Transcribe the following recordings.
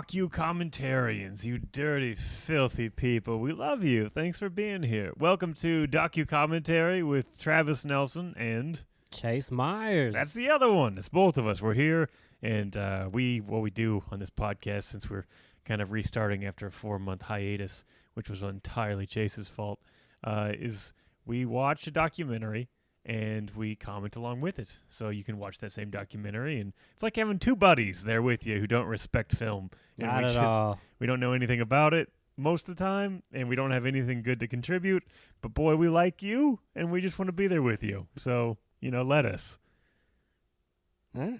Docu-Commentarians, you dirty, filthy people. We love you. Thanks for being here. Welcome to Docu-Commentary with Travis Nelson and... Chase Myers. That's the other one. It's both of us. We're here, and what we do on this podcast, since we're kind of restarting after a 4-month hiatus, which was entirely Chase's fault, is we watch a documentary and we comment along with it. So you can watch that same documentary, and it's like having two buddies there with you who don't respect film. Not at all. We don't know anything about it most of the time, and we don't have anything good to contribute. But boy, we like you, and we just want to be there with you. So, let us. Huh?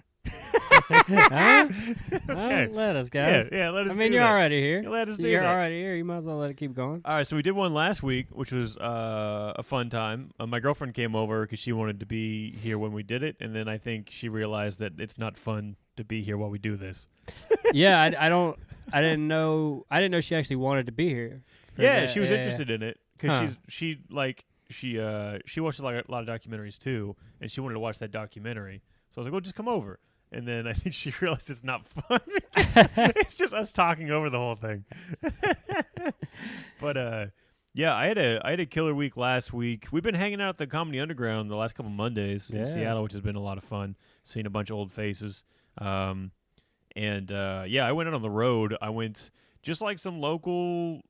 Okay. Let us, guys. Yeah, let us. I mean, you're already here. Let us do You're that. already here. You might as well let it keep going. All right, so we did one last week, which was a fun time. My girlfriend came over because she wanted to be here when we did it, and then I think she realized that it's not fun to be here while we do this. Yeah, I didn't know she actually wanted to be here. Yeah, she was interested in it because Huh. she watches like a lot of documentaries too, and she wanted to watch that documentary. So I was like, "Well, just come over." And then I think she realized it's not fun. It's just us talking over the whole thing. But yeah, I had a killer week last week. We've been hanging out at the Comedy Underground the last couple Mondays in Seattle, which has been a lot of fun. Seeing a bunch of old faces. I went out on the road. I went just like some local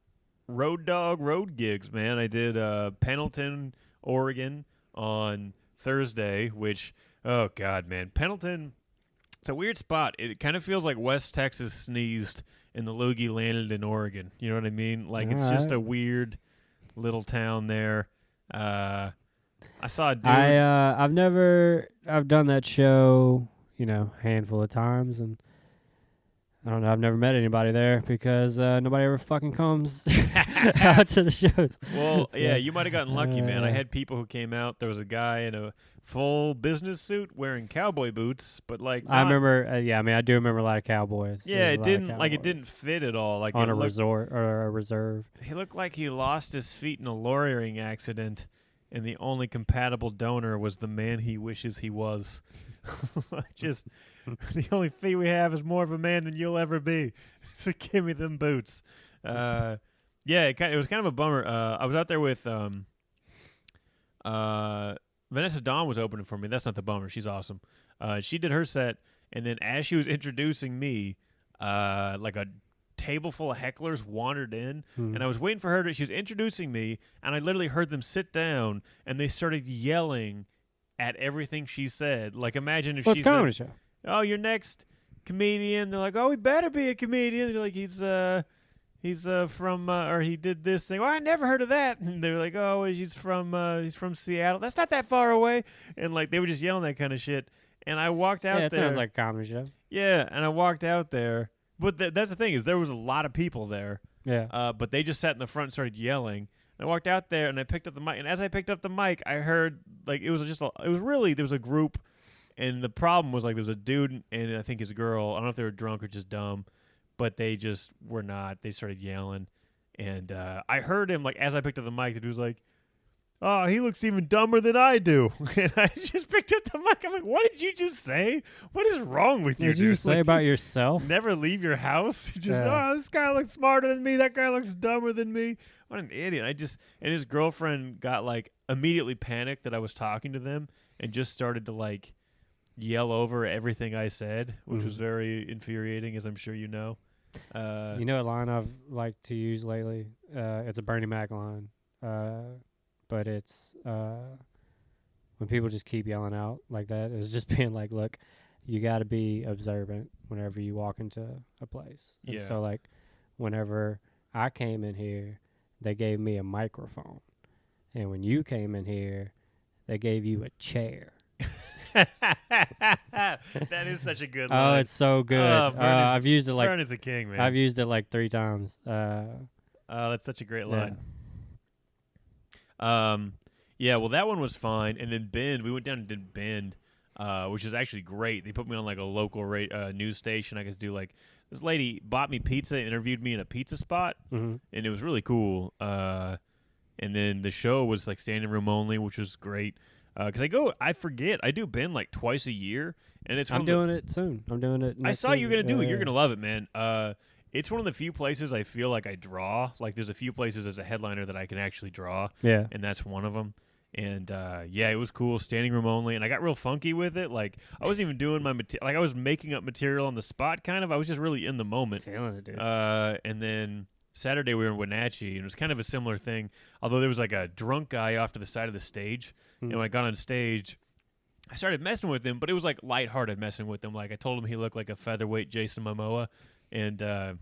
road gigs, man. I did Pendleton, Oregon on Thursday, which, oh God, man. Pendleton, it's a weird spot. It kind of feels like West Texas sneezed and the loogie landed in Oregon. You know what I mean? Like, it's just a weird little town there. I saw a dude. I've done that show, a handful of times, and I don't know. I've never met anybody there because nobody ever fucking comes out to the shows. Well, so, yeah, you might have gotten lucky, man. I had people who came out. There was a guy in a full business suit wearing cowboy boots, but like I remember. I do remember a lot of cowboys. Yeah, it didn't fit at all. Like on a resort or a reserve. He looked like he lost his feet in a lawyering accident, and the only compatible donor was the man he wishes he was. Just the only feet we have is more of a man than you'll ever be. So give me them boots. It was kind of a bummer. I was out there with Vanessa Dawn was opening for me. That's not the bummer. She's awesome. She did her set, and then as she was introducing me, like a table full of hecklers wandered in, and I was waiting for her she was introducing me, and I literally heard them sit down, and they started yelling at everything she said. Like, imagine if she comedy said, show. "Oh, your next comedian." They're like, "Oh, he better be a comedian." They're like, he's from or he did this thing. "Well, I never heard of that." And they're like, "Oh, he's from Seattle. That's not that far away." And like they were just yelling that kind of shit. And I walked out there. Yeah, it sounds like a comedy show. Yeah, and I walked out there. But that's the thing is there was a lot of people there. Yeah. But they just sat in the front and started yelling. And I walked out there and I picked up the mic. And as I picked up the mic, I heard like there was a group. And the problem was like there was a dude and I think his girl. I don't know if they were drunk or just dumb, but they just were not. They started yelling, and I heard him like as I picked up the mic. The dude was like, "Oh, he looks even dumber than I do." And I just picked up the mic. I'm like, "What did you just say? What is wrong with you, What did you say about yourself? Never leave your house. Oh, this guy looks smarter than me. That guy looks dumber than me. What an idiot." And his girlfriend got like immediately panicked that I was talking to them and just started to like yell over everything I said, which was very infuriating, as I'm sure you know. You know a line I've liked to use lately? It's a Bernie Mac line. But it's when people just keep yelling out like that, it's just being like, look, you got to be observant whenever you walk into a place. And Yeah. so, like, whenever I came in here, they gave me a microphone. And when you came in here, they gave you a chair. That is such a good line. Oh, it's so good. I've used it like Vern is the king, man. I've used it like 3 times. That's such a great line. Yeah, well, that one was fine. And then Bend, we went down and did Bend, which is actually great. They put me on like a local news station. I could do like this lady bought me pizza, interviewed me in a pizza spot, and it was really cool. And then the show was like standing room only, which was great. Because I forget, I do Bend like twice a year, and it's. I'm doing it soon. I'm doing it. I saw you were gonna do it. You're gonna love it, man. it's one of the few places I feel like I draw. Like there's a few places as a headliner that I can actually draw. Yeah. And that's one of them. And yeah, it was cool, standing room only, and I got real funky with it. Like I wasn't even doing my like I was making up material on the spot, kind of. I was just really in the moment. Feeling it, dude. And then Saturday we were in Wenatchee, and it was kind of a similar thing. Although there was like a drunk guy off to the side of the stage, and when I got on stage, I started messing with him, but it was like lighthearted messing with him. Like I told him he looked like a featherweight Jason Momoa, and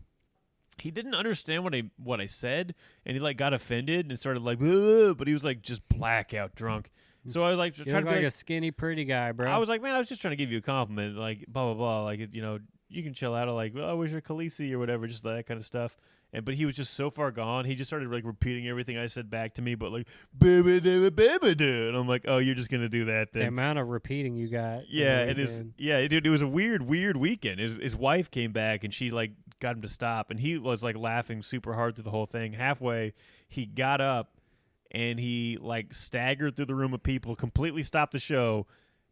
he didn't understand what I said, and he like got offended and started like, ugh, but he was like just blackout drunk. So I was like trying to be like a skinny, pretty guy, bro. I was like, man, I was just trying to give you a compliment, like blah blah blah, like you can chill out. Like, well, I wish you're Khaleesi or whatever, just that kind of stuff. But he was just so far gone. He just started like repeating everything I said back to me, but like, baby, and I'm like, oh, you're just gonna do that then. The amount of repeating you got. Yeah, it is. Yeah, it was a weird weekend. His wife came back and she like got him to stop, and he was like laughing super hard through the whole thing. Halfway, he got up and he like staggered through the room of people, completely stopped the show,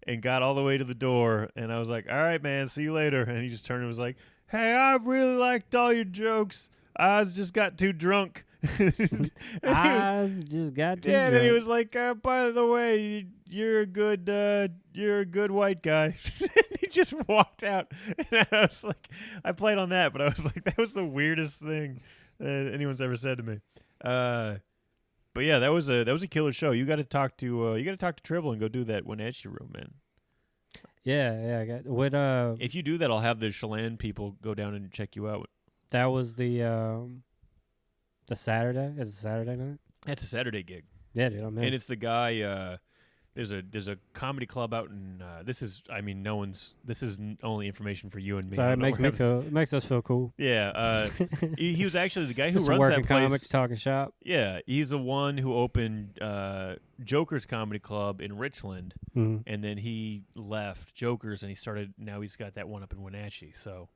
and got all the way to the door. And I was like, all right, man, see you later. And he just turned and was like, hey, I really liked all your jokes. I just got too drunk. I just got too drunk. And he was like, by the way, you're a good white guy. He just walked out. And I was like, I played on that, but I was like, that was the weirdest thing that anyone's ever said to me. But yeah, that was a killer show. You got to talk to Tribble and go do that Wenatchee room, man. Yeah, I got what. If you do that, I'll have the Chelan people go down and check you out. That was the Saturday. It's a Saturday night. That's a Saturday gig. Yeah, dude. I'm in. And it's the guy. There's a comedy club out in. This is only information for you and me. So it makes us feel cool. Yeah. He was actually the guy who Just runs working that place. comics, talking shop. Yeah, he's the one who opened Joker's Comedy Club in Richland, and then he left Joker's and now he's got that one up in Wenatchee. So.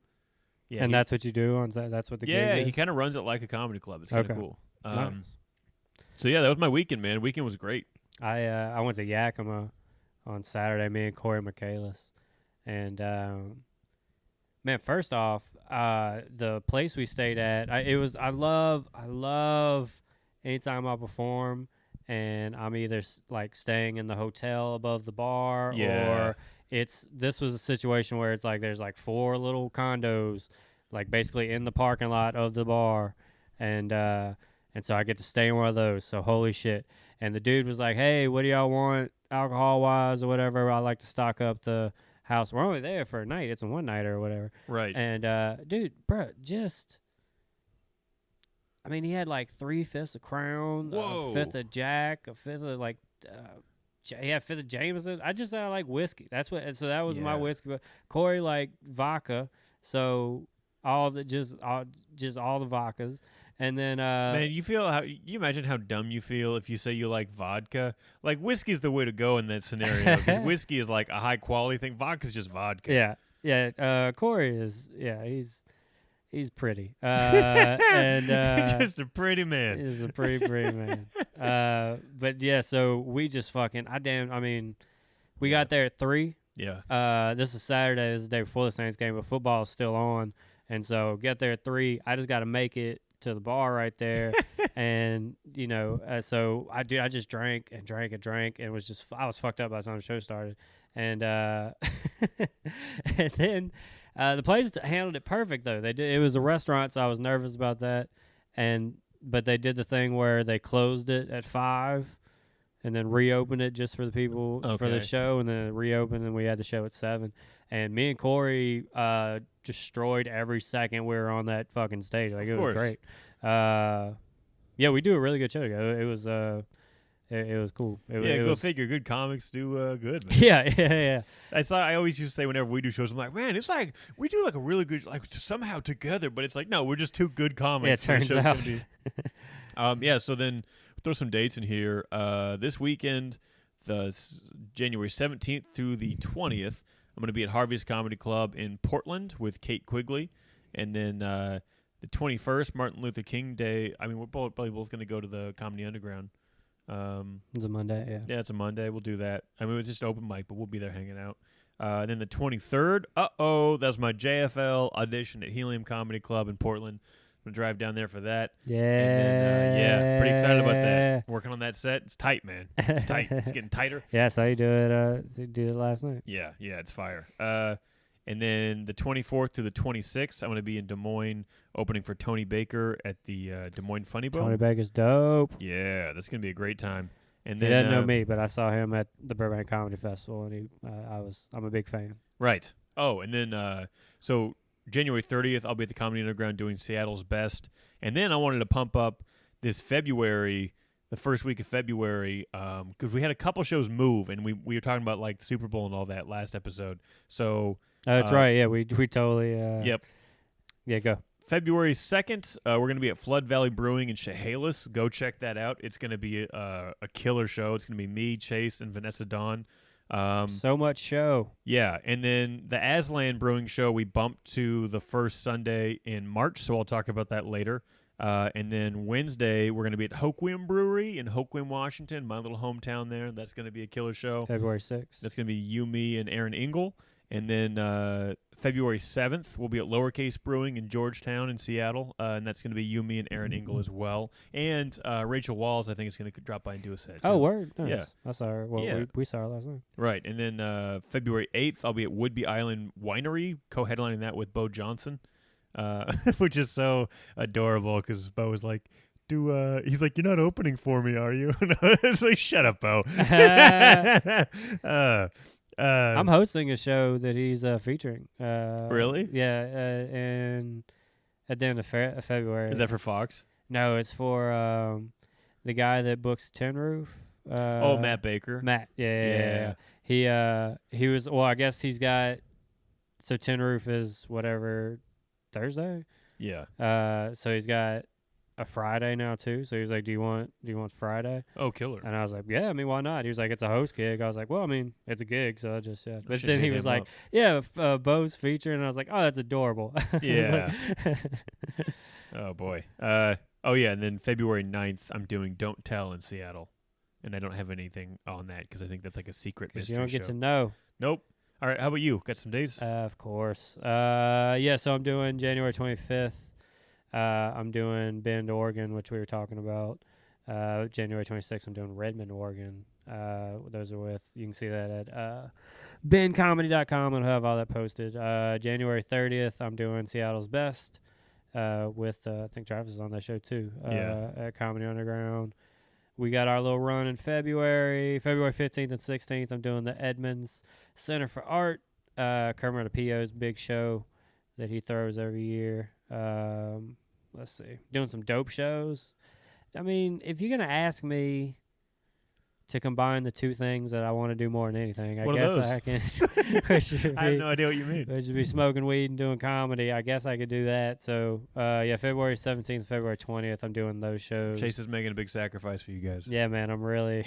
Yeah, and that's what you do on Saturday? That's what the gig is? Yeah, he kind of runs it like a comedy club. It's kind of cool. Nice. So yeah, that was my weekend, man. Weekend was great. I went to Yakima on Saturday, me and Corey Michaelis. And man, first off, the place we stayed at, I love anytime I perform and I'm either like staying in the hotel above the bar or this was a situation where it's like there's like 4 little condos like basically in the parking lot of the bar, and so I get to stay in one of those. So holy shit. And the dude was like, hey, what do y'all want alcohol wise or whatever? I like to stock up the house. We're only there for a night. It's a one nighter or whatever. Right. And dude, bro, he had like 3 fifths of Crown, a fifth of Jack, a fifth of like fifth of Jameson. I just said I like whiskey. That's what. So that was my whiskey. But Corey liked vodka. So all the all the vodkas. And then man, you imagine how dumb you feel if you say you like vodka. Like whiskey's the way to go in that scenario because whiskey is like a high quality thing. Vodka's just vodka. Yeah. Corey is he's pretty. And just a pretty man. He's a pretty man. But yeah, so we just fucking we got there at 3. Yeah. This is Saturday. This is the day before the Saints game, but football is still on. And so get there at 3. I just got to make it to the bar right there. And, so I just drank and I was fucked up by the time the show started. And, and then the place handled it perfect though. It was a restaurant, so I was nervous about that. But they did the thing where they closed it at 5 and then reopened it just for the people for the show, and then reopened, and we had the show at 7. And me and Corey destroyed every second we were on that fucking stage. Like, it was great. Yeah, we do a really good show together. It was cool. Go figure. Good comics do good, man. Yeah. I always used to say whenever we do shows, I'm like, man, it's like we do like a really good, like somehow together, but it's like, no, we're just 2 good comics. Yeah, it turns out. So then throw some dates in here. This weekend, the January 17th through the 20th, I'm going to be at Harvey's Comedy Club in Portland with Kate Quigley. And then the 21st, Martin Luther King Day. I mean, we're probably both going to go to the Comedy Underground. It's a Monday, yeah. Yeah, it's a Monday. We'll do that. I mean, it's just open mic, but we'll be there hanging out. Then the 23rd, that was my JFL audition at Helium Comedy Club in Portland. I'm going to drive down there for that. Yeah. And then, pretty excited about that. Working on that set. It's tight, man. It's tight. It's getting tighter. Yeah, so you do it. You did it last night. Yeah, it's fire. And then the 24th to the 26th, I'm going to be in Des Moines opening for Tony Baker at the Des Moines Funny Bone. Tony Baker's dope. Yeah, that's going to be a great time. And He then doesn't know me, but I saw him at the Burbank Comedy Festival, and I'm a big fan. Right. Oh, and then so January 30th, I'll be at the Comedy Underground doing Seattle's Best. And then I wanted to pump up this February, the first week of February, because we had a couple shows move, and we were talking about like the Super Bowl and all that last episode. So that's right. Yeah, we totally. Yep. Yeah, go. February 2nd, we're going to be at Flood Valley Brewing in Chehalis. Go check that out. It's going to be a killer show. It's going to be me, Chase, and Vanessa Dawn. So much show. Yeah, and then the Aslan Brewing show we bumped to the first Sunday in March, so I'll talk about that later. And then Wednesday, we're going to be at Hoquiam Brewery in Hoquiam, Washington, my little hometown there. That's going to be a killer show. February 6th. That's going to be you, me, and Aaron Engel. And then February 7th, we'll be at Lowercase Brewing in Georgetown in Seattle, and that's going to be you, me, and Aaron Engel as well. And Rachel Walls, I think, is going to drop by and do a set. Oh, too. word? Nice. Yeah. I saw her. Well, Yeah. we saw her last night. Right. And then February 8th, I'll be at Woodby Island Winery, co-headlining that with Bo Johnson, which is so adorable because Bo was like, he's like, you're not opening for me, are you? And I was like, shut up, Bo. I'm hosting a show that he's featuring. Really? Yeah, and at the end of February. Is that for Fox? No, it's for the guy that books Tin Roof. Matt Baker. Matt, yeah. He was. Well, I guess he's got. So Tin Roof is whatever Thursday. Yeah. So he's got a Friday now too. So he was like, "Do you want Friday?" Oh, killer. And I was like, "Yeah, I mean, why not?" He was like, "It's a host gig." I was like, "Well, I mean, it's a gig, so I just said." But then he was like, "Yeah, Bo's featuring," and I was like, "Oh, that's adorable." Yeah. Oh boy. Oh yeah, and then February 9th, I'm doing Don't Tell in Seattle, and I don't have anything on that because I think that's like a secret mystery you don't get show. to know. Nope. All right, how about you? Got some days? Of course. Yeah, so I'm doing January 25th. I'm doing Bend, Oregon, which we were talking about. January 26th, I'm doing Redmond, Oregon. Those are with, you can see that at bendcomedy.com. I'll have all that posted. January 30th, I'm doing Seattle's Best with, I think Travis is on that show too, at Comedy Underground. We got our little run in February. February 15th and 16th, I'm doing the Edmonds Center for Art. Kermit the PO's big show that he throws every year. Let's see. Doing some dope shows. I mean, if you're going to ask me to combine the two things that I want to do more than anything, I guess I can. I have no idea what you mean. Which would be smoking weed and doing comedy. I guess I could do that. So, February 17th, February 20th, I'm doing those shows. Chase is making a big sacrifice for you guys. Yeah, man, I'm really,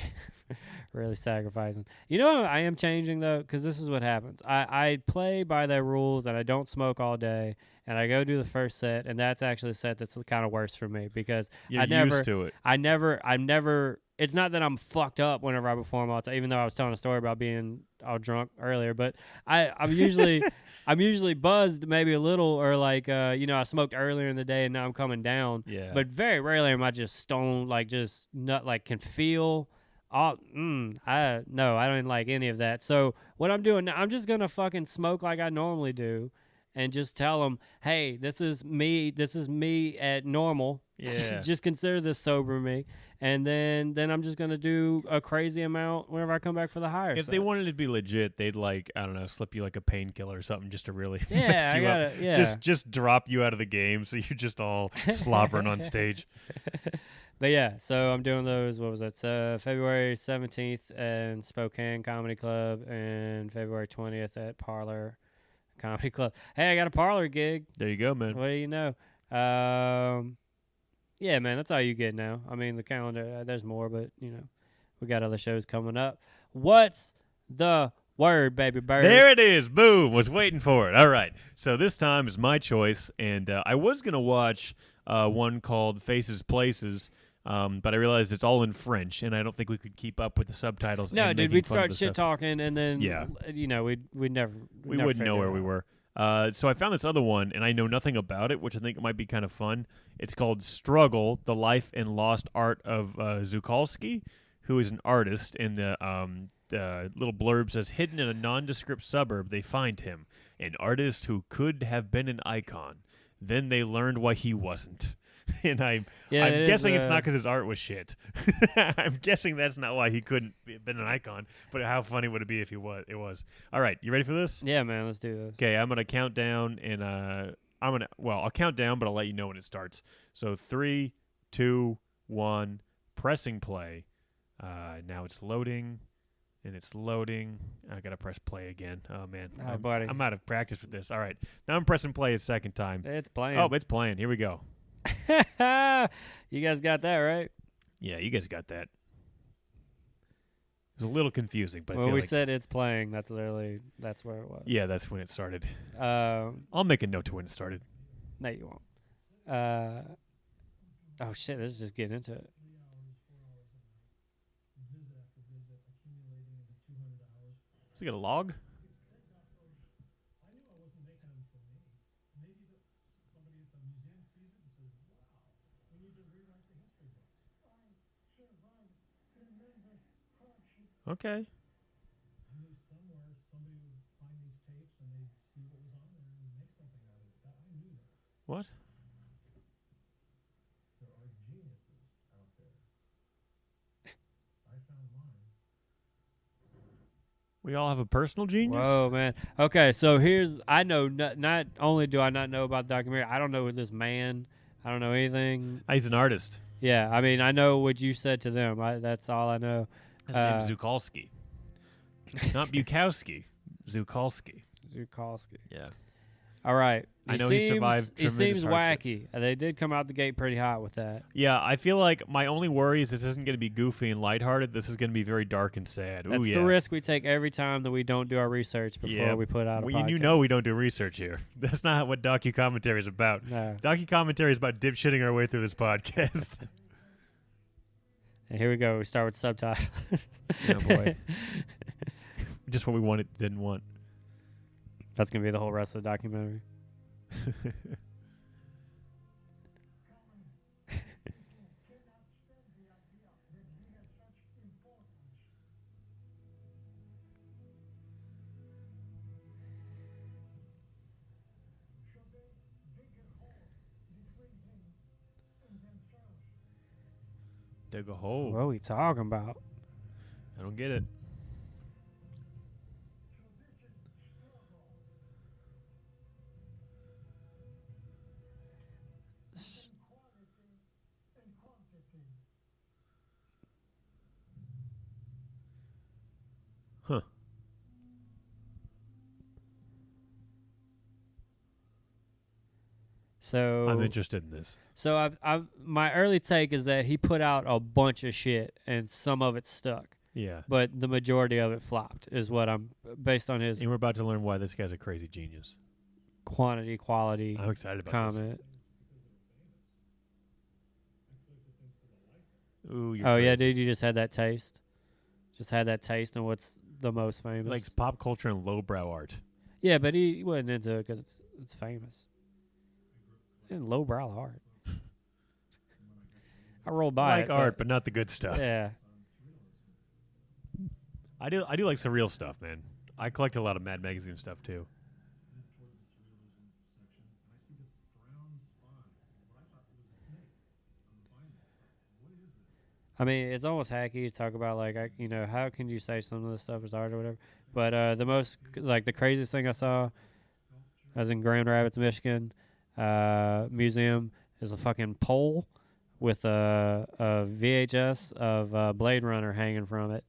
really sacrificing. You know, I am changing though, because this is what happens. I play by their rules, and I don't smoke all day, and I go do the first set, and that's actually a set that's kind of worse for me because You're used to it. I never. It's not that I'm fucked up whenever I perform all the time, even though I was telling a story about being all drunk earlier. But I'm usually buzzed maybe a little, or like I smoked earlier in the day and now I'm coming down. Yeah. But very rarely am I just stoned, like just not like can feel. I don't like any of that. So what I'm doing now, I'm just gonna fucking smoke like I normally do, and just tell them, hey, this is me. This is me at normal. Yeah. Just consider this sober me. And then I'm just going to do a crazy amount whenever I come back for the higher If set. they wanted it to be legit, they'd slip you like a painkiller or something just to really yeah, mess you up. Yeah. Just drop you out of the game so you're just all slobbering on stage. But yeah, so I'm doing those, what was that, February 17th at Spokane Comedy Club and February 20th at Parlor Comedy Club. Hey, I got a Parlor gig. There you go, man. What do you know? Yeah, man, that's all you get now. I mean, the calendar, there's more, but, we got other shows coming up. What's the word, baby bird? There it is. Boom. Was waiting for it. All right. So this time is my choice, and I was going to watch one called Faces Places, But I realized it's all in French, and I don't think we could keep up with the subtitles. No, and dude, making we'd fun of start the shit stuff. talking, and then Yeah. we'd never We never wouldn't know figure where it we out. were. So I found this other one, and I know nothing about it, which I think might be kind of fun. It's called Struggle: The Life and Lost Art of Szukalski, who is an artist. And the little blurb says, hidden in a nondescript suburb, they find him, an artist who could have been an icon. Then they learned why he wasn't. And I'm guessing it's not because his art was shit. I'm guessing that's not why he couldn't been an icon. But how funny would it be if he was? It was. All right, you ready for this? Yeah, man, let's do this. Okay, I'm gonna count down, and I'll count down, but I'll let you know when it starts. So 3, 2, 1, pressing play. Now it's loading, and it's loading. I gotta press play again. Oh man, buddy, I'm out of practice with this. All right, now I'm pressing play a second time. It's playing. Oh, it's playing. Here we go. You guys got that right? Yeah, you guys got that. It was a little confusing, but I When feel we like, said it's playing, that's where it was. yeah, that's when it started. Um, I'll make a note to when it started. no, you won't. Oh shit, this is just getting into it. Does he got a log? Okay. What? We all have a personal genius? Whoa, man. Okay, so I know not only do I not know about the documentary, I don't know this man. I don't know anything. He's an artist. Yeah, I mean, I know what you said to them. That's all I know. His name's Szukalski. Not Bukowski. Szukalski. Szukalski. Yeah. All right. I know he survived He seems tremendous hardships. wacky. They did come out the gate pretty hot with that. Yeah, I feel like my only worry is this isn't going to be goofy and lighthearted. This is going to be very dark and sad. That's the risk we take every time that we don't do our research before we put out a podcast. You know we don't do research here. That's not what Docu-Commentary is about. No. Docu-Commentary is about dipshitting our way through this podcast. And here we go. We start with subtitles. Oh, boy. Just what we wanted, didn't want. That's going to be the whole rest of the documentary. Dig a hole. What are we talking about? I don't get it. Huh. So I'm interested in this. So my early take is that he put out a bunch of shit and some of it stuck, Yeah. but the majority of it flopped. Is what I'm based on his And we're about to learn why this guy's a crazy genius. quality I'm excited about comment. this. Ooh, you're Oh yeah, crazy. dude, you just had that taste. Just had that taste and what's the most famous? He likes pop culture and lowbrow art. Yeah, but he wasn't into it because it's famous. And lowbrow art. I rolled by I like it, art, but not the good stuff. yeah. I do like surreal stuff, man. I collect a lot of Mad Magazine stuff too. I mean, it's almost hacky to talk about how can you say some of this stuff is art or whatever. But the most the craziest thing I saw, I was in Grand Rapids, Michigan, museum is a fucking pole with a VHS of Blade Runner hanging from it,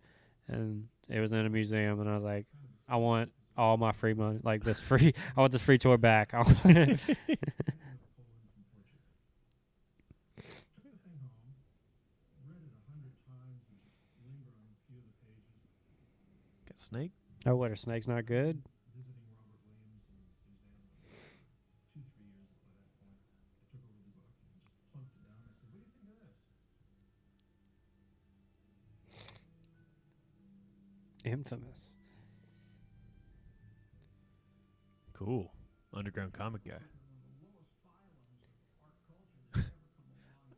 and it was in a museum. And I was like, I want all my free money, I want this free tour back. Got snake? Oh, what, are snakes not good? Infamous. Cool. Underground comic guy.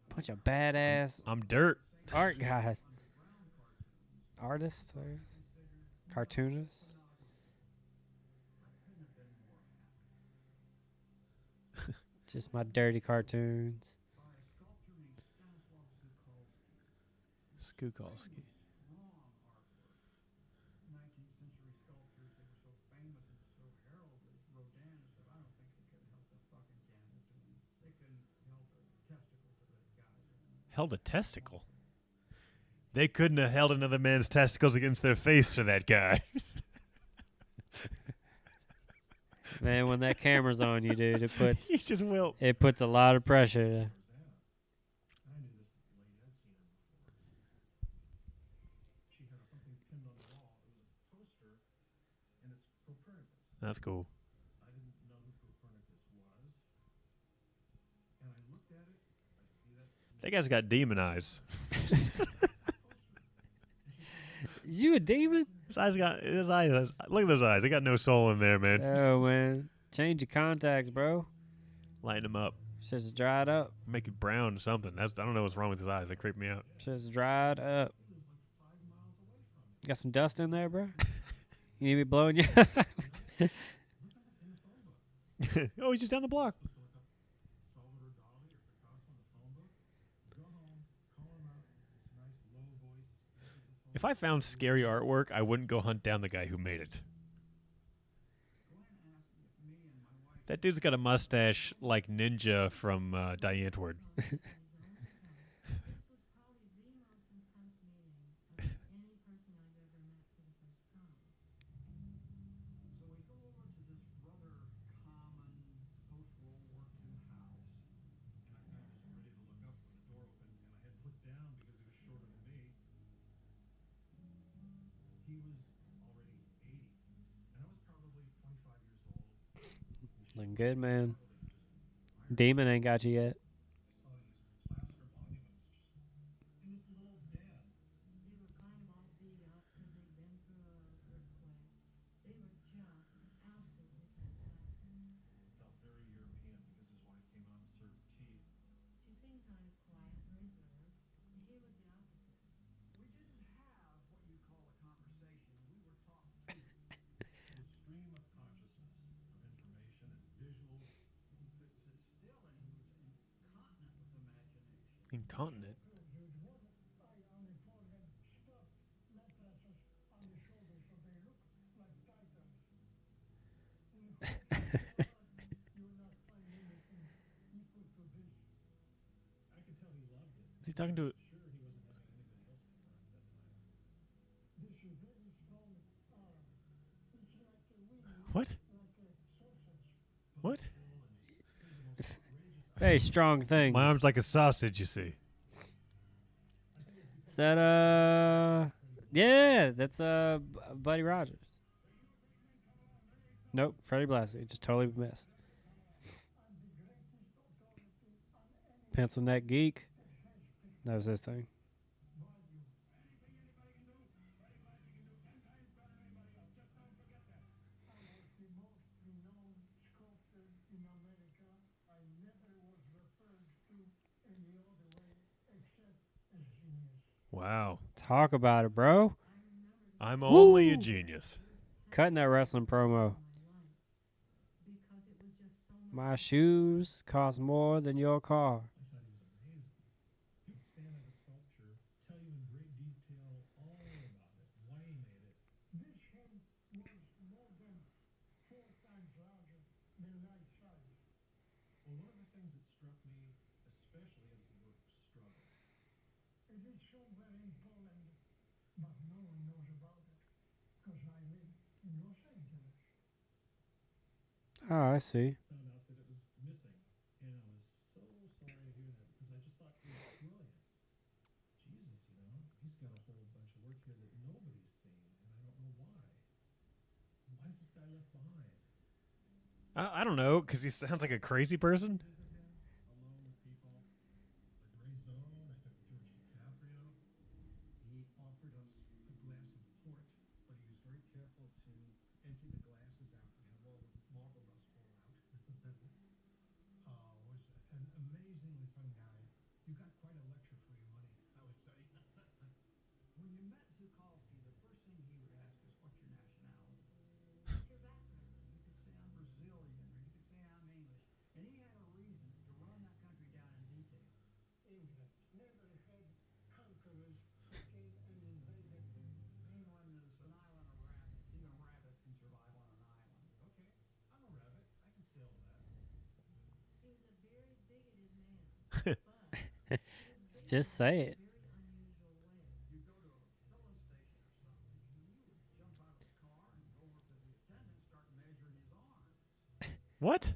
Bunch of badass I'm dirt. art guys. Artists, I guess. Cartoonists. Just my dirty cartoons. Szukalski. Held a testicle? They couldn't have held another man's testicles against their face to that guy. Man, when that camera's on you, dude, it puts He just wilt. it puts a lot of pressure. That's cool. That guy's got demon eyes. Is you a demon? His eyes. Look at those eyes. They got no soul in there, man. Oh, man. Change your contacts, bro. Lighten them up. Shit's dried up. Make it brown or something. I don't know what's wrong with his eyes. They creep me out. Shit's dried up. Got some dust in there, bro? You need me blowing you? Oh, he's just down the block. If I found scary artwork, I wouldn't go hunt down the guy who made it. That dude's got a mustache like Ninja from Die Antwoord. Looking good, man. Demon ain't got you yet. Incontinent. Is he talking to? What? What? Very strong things. My arm's like a sausage, you see. Is that, yeah, that's, Buddy Rogers. Nope, Freddie Blassie. Just totally missed. Pencil Neck Geek. That was his thing. Wow. Talk about it, bro. I'm only a genius. Cutting that wrestling promo. My shoes cost more than your car. Oh, I see. I don't know, because he sounds like a crazy person. Just say it. What?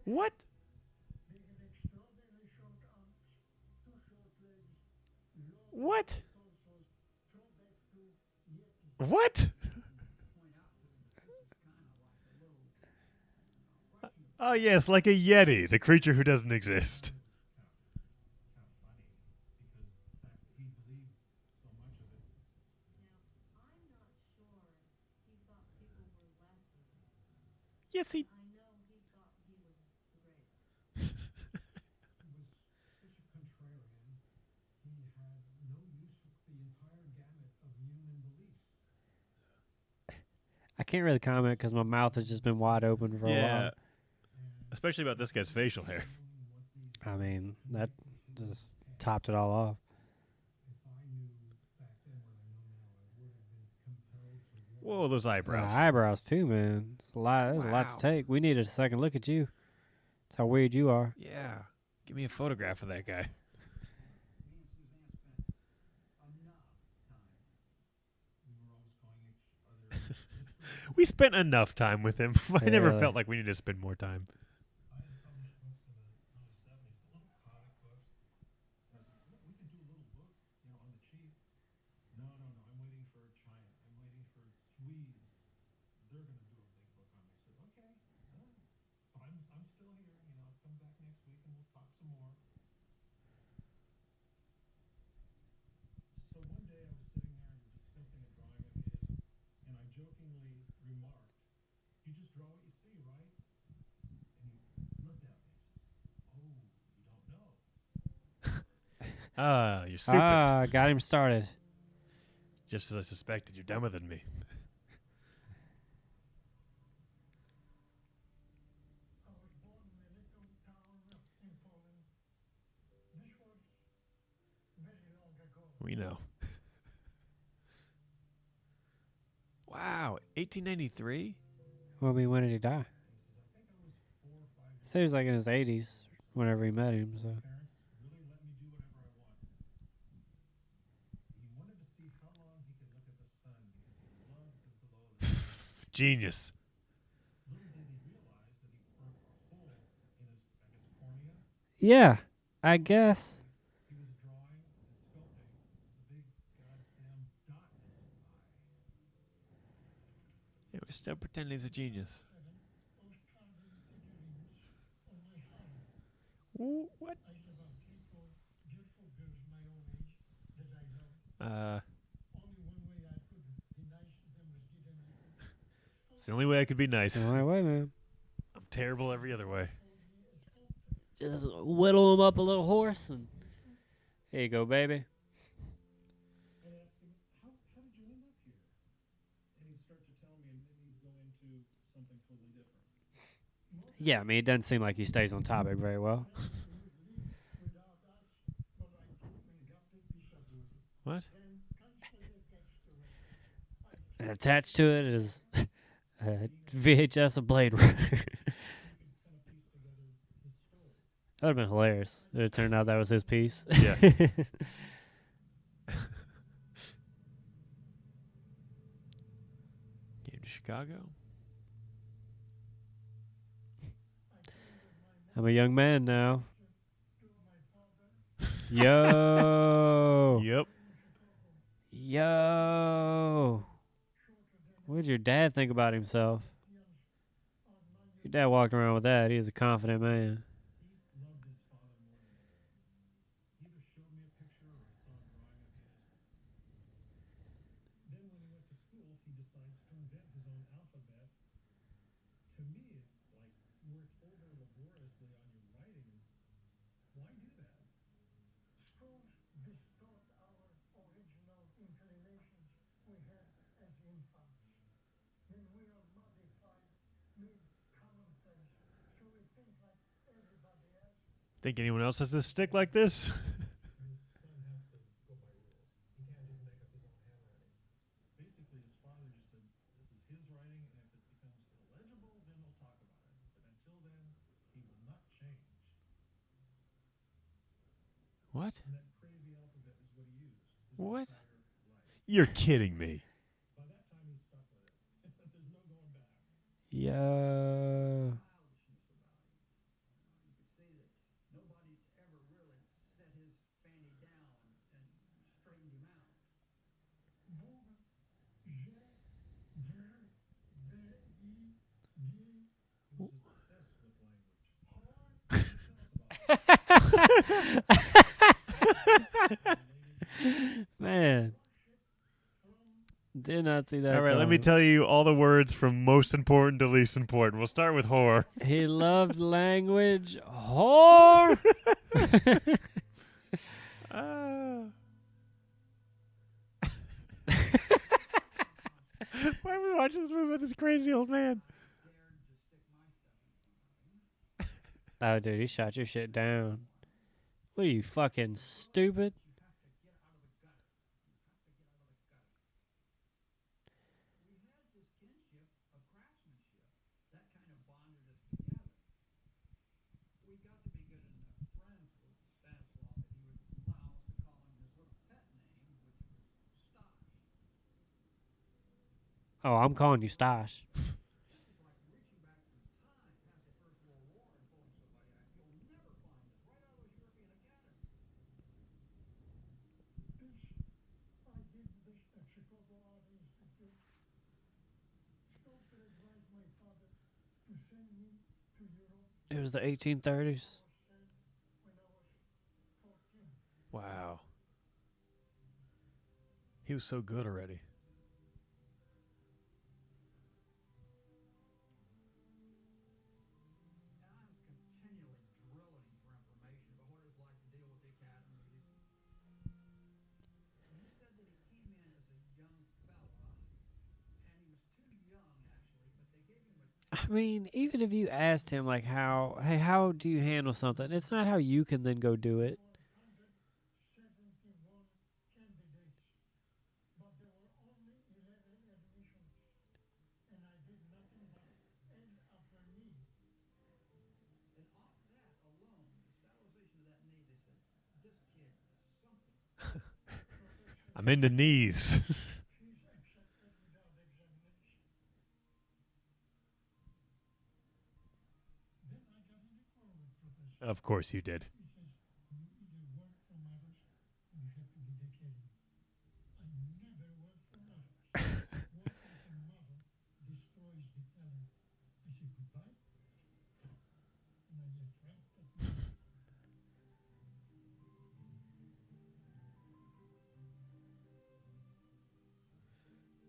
What? What? What? Oh, yes, like a Yeti, the creature who doesn't exist. Yes, he. I can't really comment because my mouth has just been wide open for a while. Especially about this guy's facial hair. I mean, that just topped it all off. Whoa, those eyebrows. Eyebrows too, man. It's a lot. There's a lot to take. We need a second look at you. That's how weird you are. Yeah. Give me a photograph of that guy. We spent enough time with him. I never felt like we needed to spend more time. You're stupid. Got him started. Just as I suspected, you're dumber than me. We know. Wow, 1893? Well, I mean, when did he die? So he was like in his 80s whenever he met him. So. Genius. Yeah, I guess. Yeah, we're still pretending he's a genius. What? It's the only way I could be nice. The only way, man. I'm terrible every other way. Just whittle him up a little horse, and here you go, baby. Yeah, I mean, it doesn't seem like he stays on topic very well. What? And attached to it is a VHS of Blade Runner. That would have been hilarious. It turned out that was his piece. Yeah. Came to Chicago. I'm a young man now. Yo. Yep. Yo. What did your dad think about himself? Your dad walked around with that. He was a confident man. Think anyone else has this stick like this? What? What? You're kidding me. Yeah. Man. Did not see that. All right, let me coming. tell you all the words from most important to least important. We'll start with whore. He loved language. Whore. Why are we watching this movie with this crazy old man? Oh, dude, he shot your shit down. What are you, fucking stupid? Oh, I'm calling you Stash. It was the 1830s. Wow. He was so good already. I mean, even if you asked him, like, how do you handle something? It's not how you can then go do it. I'm in the knees. Of course you did.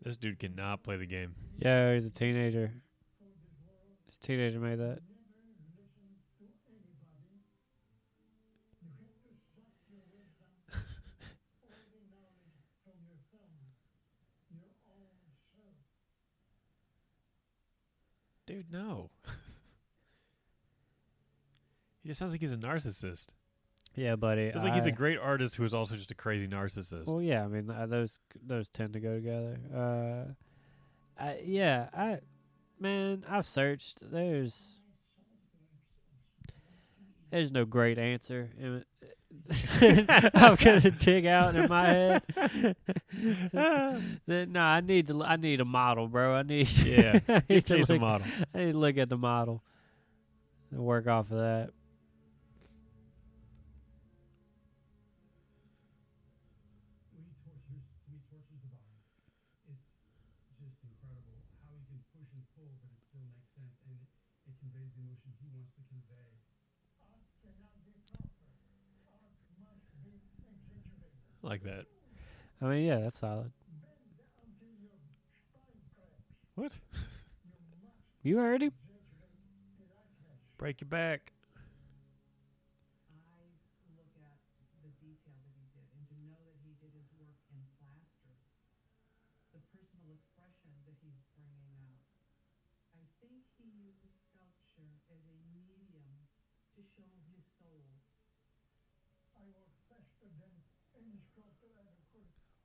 This dude cannot play the game. Yeah, he's a teenager. This teenager made that. Dude, no. He just sounds like he's a narcissist. Yeah, buddy. Sounds like he's a great artist who is also just a crazy narcissist. Well, yeah. I mean, those tend to go together. Man, I've searched. There's no great answer. I'm gonna dig out in my head. No, I need a model, bro. I need Yeah, I need to he's a look, model. I need to look at the model and work off of that. I like that. I mean, yeah, that's solid. What? You heard him? Break your back.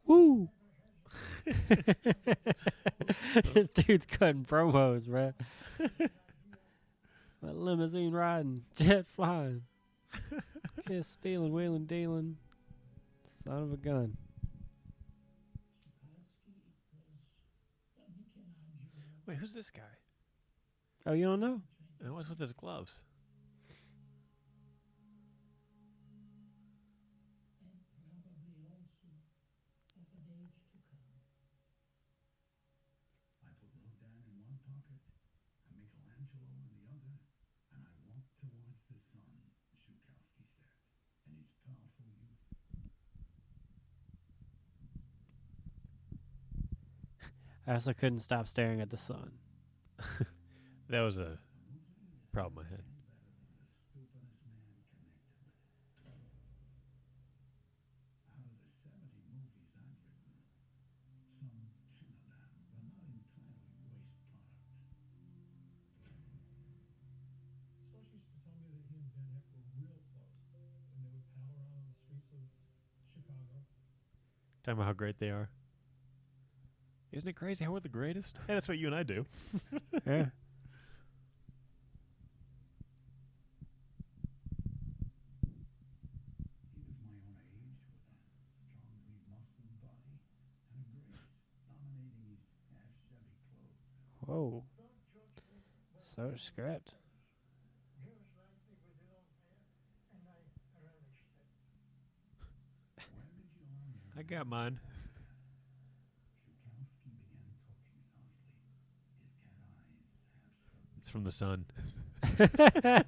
Woo! This dude's cutting promos, bro. Limousine riding, jet flying. Kiss, stealing, wheeling, dealing. Son of a gun. Wait, who's this guy? Oh, you don't know? And what's with his gloves? I put Rodin in one pocket and Michelangelo in the other, and I walked towards the sun, Szukalski said, in his powerful youth. I also couldn't stop staring at the sun. That was a problem I had. Out of the 70 movies I've written, some 10 of them were not entirely waste product. Slush used to tell me that he and Ben Heck were real close, and they would pal around on the streets of Chicago. Talking about how great they are. Isn't it crazy how we're the greatest? Hey, that's what you and I do. Yeah. He was my own age with a strongly muscled body and a grace dominating his half-shabby clothes. Whoa. So script. I got mine. Szukalski began talking softly, his cat eyes half shut. It's from the sun. Very much, he said.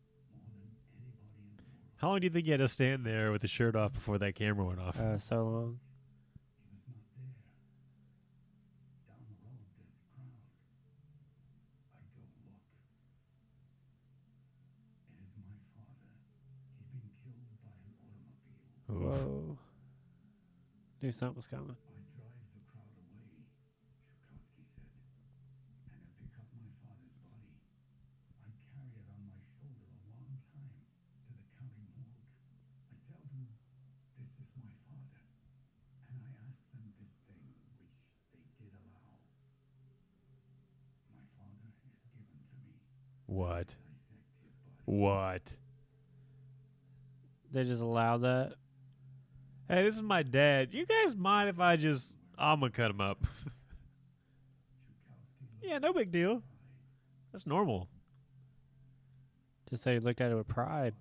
More than anybody in the world. How long do you think you had to stand there with the shirt off before that camera went off? So long. He was not there. Down the road, there's a crowd. I go look. It is my father. He's been killed by an automobile. Oof. Whoa. Knew something was coming. I drive the crowd away, Szukalski said, and I pick up my father's body. I carry it on my shoulder a long time to the county morgue. I tell them this is my father, and I ask them this thing which they did allow. My father is given to me. What? Dissect his body. What? They just allowed that. Hey, this is my dad. You guys mind if I'm gonna cut him up? Szukalski looked Yeah, no big deal. at me. That's normal. Just said he looked at it with pride.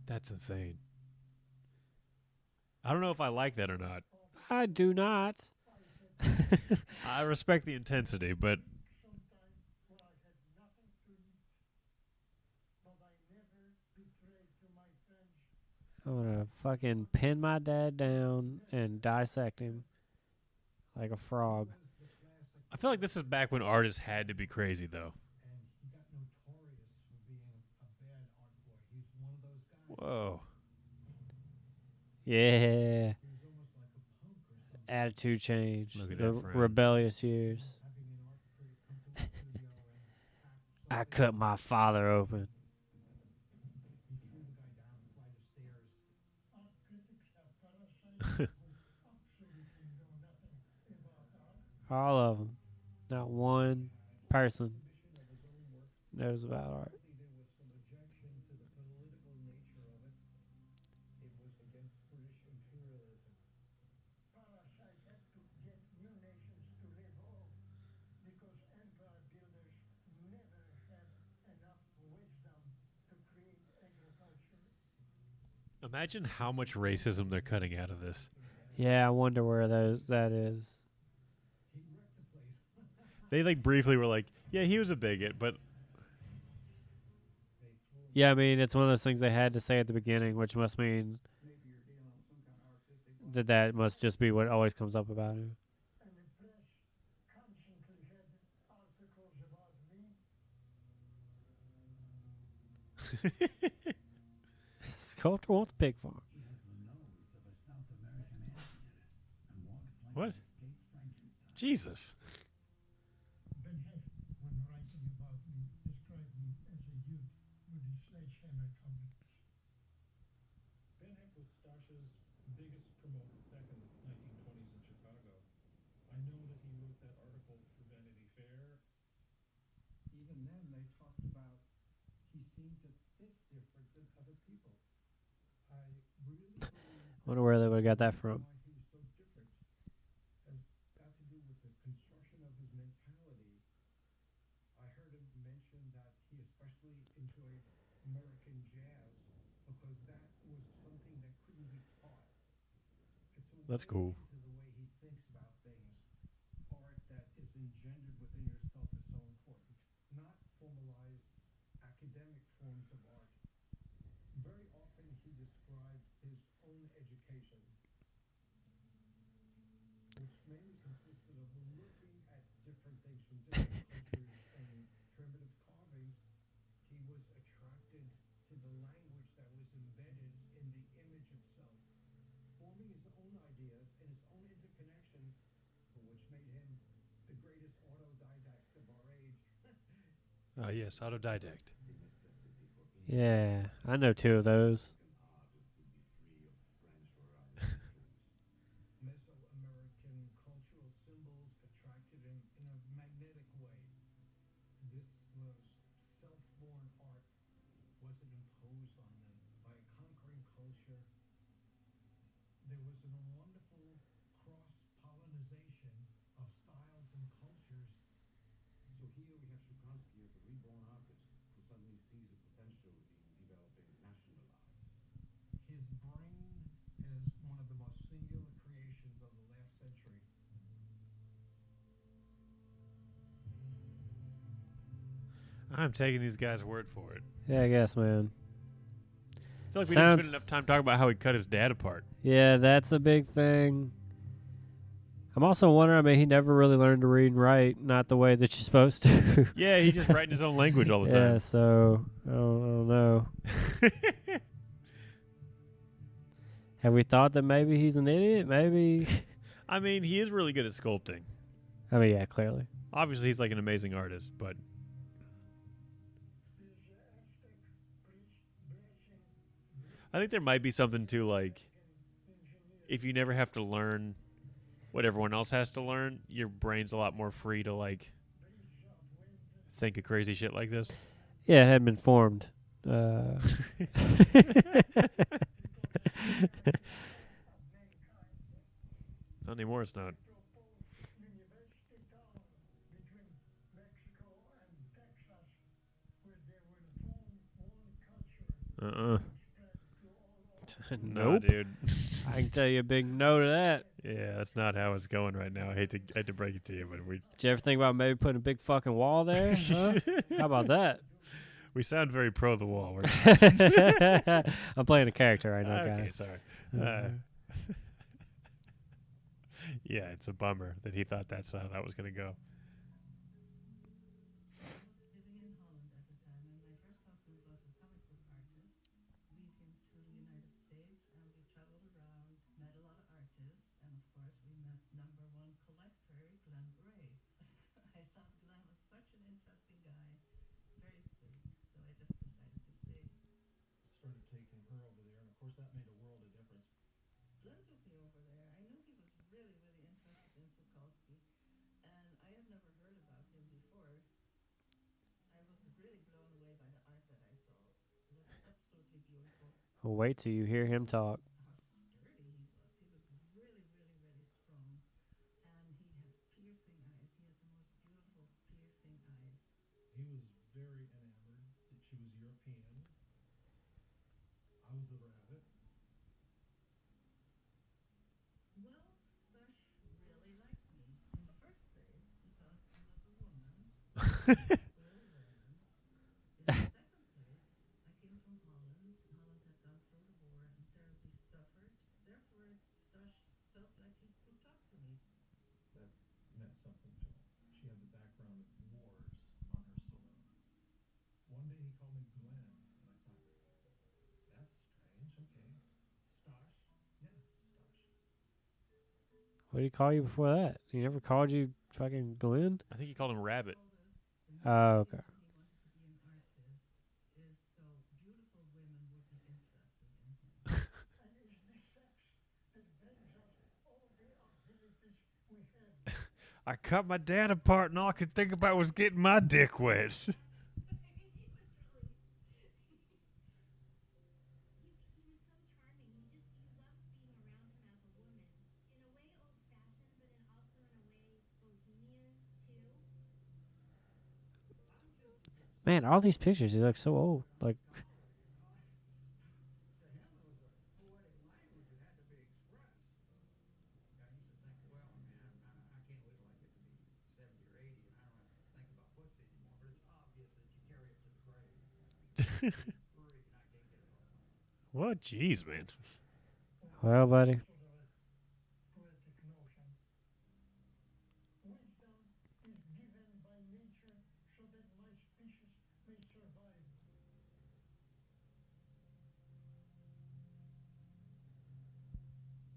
That's insane. I don't know if I like that or not. I do not. I respect the intensity, but I'm gonna fucking pin my dad down and dissect him like a frog. I feel like this is back when artists had to be crazy, though. And he got notorious for being a bad art boy. He's one of those guys. Whoa. Yeah. He was almost like a punk or something. Attitude change. Look at The that friend. rebellious years. Having an art critic come to the studio and I cut my father open. he threw the guy down a flight of stairs. Art critics are parasites who absolutely know nothing about art. All of them. Not one person knows about art. There was some objection to the political nature of it. It was against British imperialism. Parasites had to get new nations to live off because empire builders never had enough wisdom to create agriculture. Imagine how much racism they're cutting out of this. Yeah, I wonder where that is. He wrecked the place. They like briefly were like, yeah, he was a bigot, but Yeah, I mean, it's one of those things they had to say at the beginning, which must mean Maybe you're dealing with some kind of artistic. that must just be what always comes up about him. And the press constantly had articles about me. Sculptor wants pig farm. He has the nose of a South American amphitheater and walks like What? an escaped Frankenstein. Jesus. Ben Heck, when writing about me, described me as a youth with a sledgehammer confidence. Ben Heck was Stasha's biggest promoter back in the 1920s in Chicago. I know that he wrote that article for Vanity Fair. Even then, they talked seem to think different than other people. I really believe Wonder where they would have got that from. why he was so different has got to do with the construction of his mentality. I heard him mention that he especially enjoyed American jazz because that was something that couldn't be taught. It's so That's cool. to the way he thinks about things. Art that is engendered within yourself is so important. Not formalized academic forms of art. Very often he described his own education, which mainly consisted of looking at different things from different cultures and primitive carvings. He was attracted to the language that was embedded in the image itself, forming his own ideas and his own interconnections, which made him the greatest autodidact of our age. Yes, autodidact. Yeah, I know two of those. Mesoamerican cultural symbols attracted him in a magnetic way. This was self-born art, wasn't imposed on them by a conquering culture. There was a wonderful cross-pollinization of styles and cultures. So here we have Szukalski as a reborn artist who suddenly sees a potential in developing national art. His brain is one of the most singular creations of the last century. I'm taking these guys' word for it. Yeah, I guess, man. I feel like we didn't Sounds- spend enough time talking about how he cut his dad apart. Yeah, that's a big thing. I'm also wondering, I mean, he never really learned to read and write, not the way that you're supposed to. Yeah, he's just writing his own language all the Yeah, time. so, I don't know. Have we thought that maybe he's an idiot? Maybe. I mean, he is really good at sculpting. I mean, yeah, clearly. Obviously, he's like an amazing artist, but I think there might be something to, like, if you never have to learn what everyone else has to learn, your brain's a lot more free to, like, think of crazy shit like this. Yeah, it had been formed. Not anymore, it's not. No, Nope. dude. I can tell you a big no to that. Yeah, that's not how it's going right now. I hate to break it to you, but we Did you ever think about maybe putting a big fucking wall there? Huh? How about that? we sound very pro the wall. We're not. I'm playing a character right now, Okay, guys. sorry. Yeah, it's a bummer that he thought that's how that was going to go. Started taking her over there, and of course that made a world of difference. Glenn took me over there. I knew he was really, really interested in Szukalski, and I had never heard about him before. I was really blown away by the art that I saw. It was absolutely beautiful. Well, wait till you hear him talk. How sturdy he was. He was really, really, really strong. And he had piercing eyes. He had the most beautiful piercing eyes. He was very enamored that she was European. I was the rabbit. Well, Stush really liked me. In the first place, because I was a woman. All women. In the second place, I came from Holland. Holland had gone through the war and terribly suffered. Therefore, Stush felt like he could talk to me. That meant something to him. She had the background of wars on her soil. One day he called me Glenn, and I thought, that's strange. Okay. Stosh? Yeah, Stosh. What did he call you before that? He never called you fucking Glenn? I think he called him Rabbit. Oh, okay. He wanted to be an artist is so beautiful women would be interested in him. And it's this sex that brings us all the abilities we have. I cut my dad apart, and all I could think about was getting my dick wet. He was really Man, all these pictures, they look so old. Like, What? Jeez, man. well, buddy. Poetic notion. Wisdom is given by nature so that my species may survive.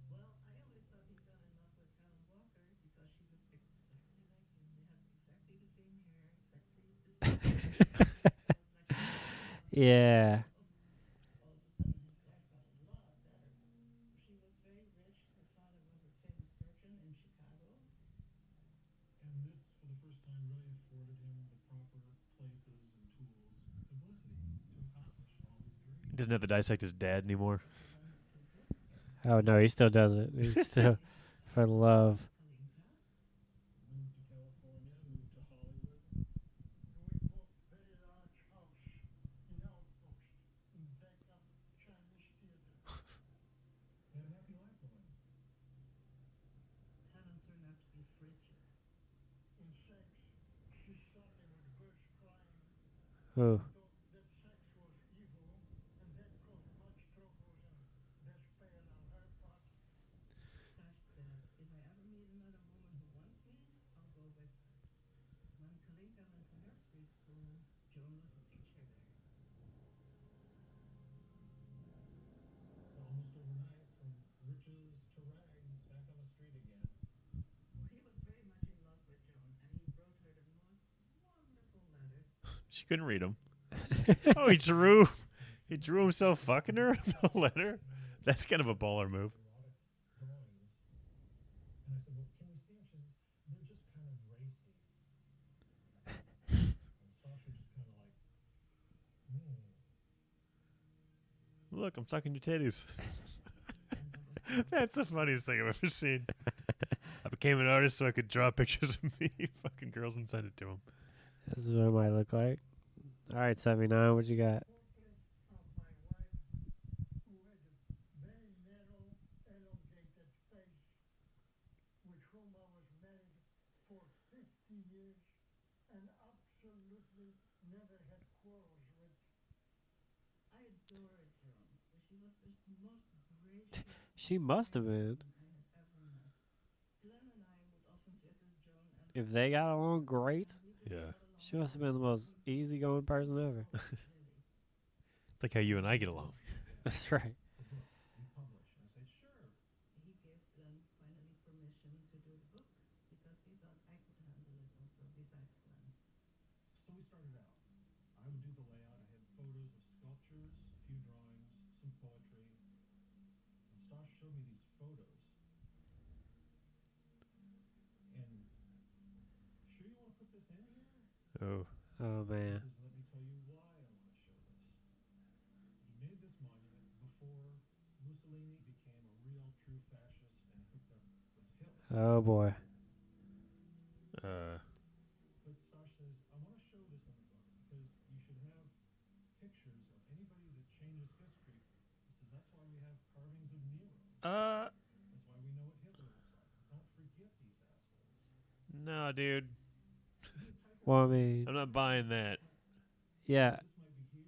Well, I always thought he fell in love with Helen Walker because she looked exactly like him. They had exactly the same hair, exactly the same Yeah. all of a sudden his life got a lot better. She was very rich. Her father was a famous surgeon in Chicago. And this, for the first time, really afforded him the proper places and tools, publicity, to accomplish all his dreams. He doesn't have to dissect his dad anymore. Oh, no, he still does it. He's still for love. Moved to California, moved to Hollywood. We bought a very large house in Outpost in back of Chinese Theater. Had a happy life with him. Helen turned out to be frigid. In sex, she saw me with birds crying. Oh, Thought that sex was evil, and that caused much troubles and despair on her part. Stash said, if I ever meet another woman who wants me, I'll go with her. When Kalinka went to nursery school, Joan was a teacher there. Almost overnight, from riches to rags, back on the street again. He was very much in love with Joan, and he wrote her the most wonderful letters. She couldn't read them. Oh, he drew himself fucking her in the letter. That's kind of a baller move. Drawings. And I said, well, can we see them? She says, they're just kind of racy. And Sasha just kind of like, Look, I'm sucking your titties. That's the funniest thing I've ever seen. I became an artist so I could draw pictures of me fucking girls and send it to them. this is what it might look like. All right, 79, what you got? of my wife, who had a very narrow, elongated face, with whom I was married for 50 years and absolutely never had quarrels with. I adored Joan. She was just the most gracious She must have been. I had ever met. Glenn and I would often visit Joan and If they got along great, Yeah. she must have been the most easygoing person ever. It's like how you and I get along. That's right. The book you publish. And I say, sure. he gave Glenn finally permission to do the book because he thought I could handle it also besides Glenn. So we started out. I would do the layout. I had photos of sculptures, a few drawings, some poetry. And Stosh showed me these photos. And sure you want to put this in here? Oh. Oh, man. He says, let me tell you why I want to show this. He made this monument before Mussolini became a real true fascist and hooked up with Hitler. Oh, boy. But Stosh says, I want to show this in the book because you should have pictures of anybody that changes history. He says, that's why we have carvings of Nero. That's why we know what Hitler looks like. Don't forget these assholes. No, dude. Well, I mean, I'm not buying that. yeah.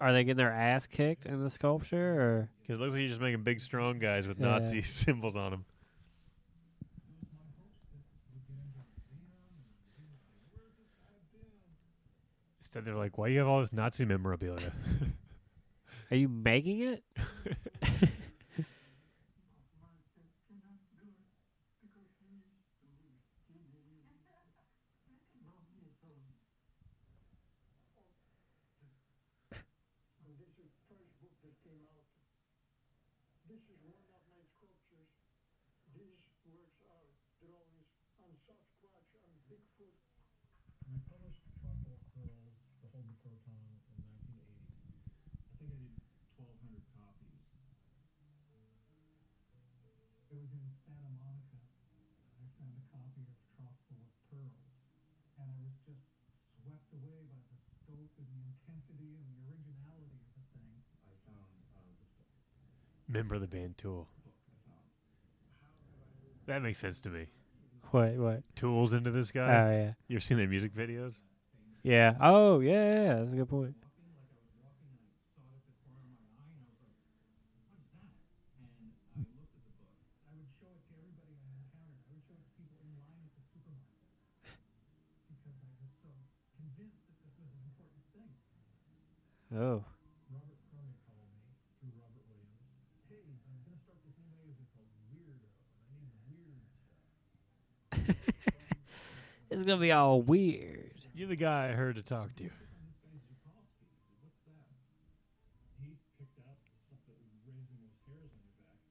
Are they getting their ass kicked in the sculpture, or? Because it looks like you're just making big, strong guys with Yeah. Nazi symbols on them. It was my hopes that we'd get into a museum and the museum would say, where's this guy been? Instead, they're like, why do you have all this Nazi memorabilia? Are you making it? This is the first book that came out. This is one of my sculptures. These works are drawings on Sasquatch, on Bigfoot. I published Chocolate Pearls, The Hold the Proton in 1980. I think I did 1,200 copies. It was in Santa Monica. I found a copy of Chocolate Pearls, and I was just swept away by the scope and the intensity and the originality of the thing. I found the story. Member of the band Tool. Book I found. How have I lived? That makes sense to me. What? Tool's into this Oh, guy. yeah. You ever seen their music videos? Yeah. Oh, yeah. That's a good point. Walking like I was walking and I saw it at the corner of my eye and I was like, what is that? And I looked at the book. I would show it to everybody I encountered. I would show it to people in line at the supermarket because I was so convinced that this was an important thing. Oh. Robert Cronin called me through Robert Williams. Hey, I'm going to start this new magazine called Weirdo, and I need weird stuff. It's going to be all weird. You're the guy I heard to talk to. This guy's Szukalski. I said, what's that? He picked out the stuff that was raising those hairs on your back.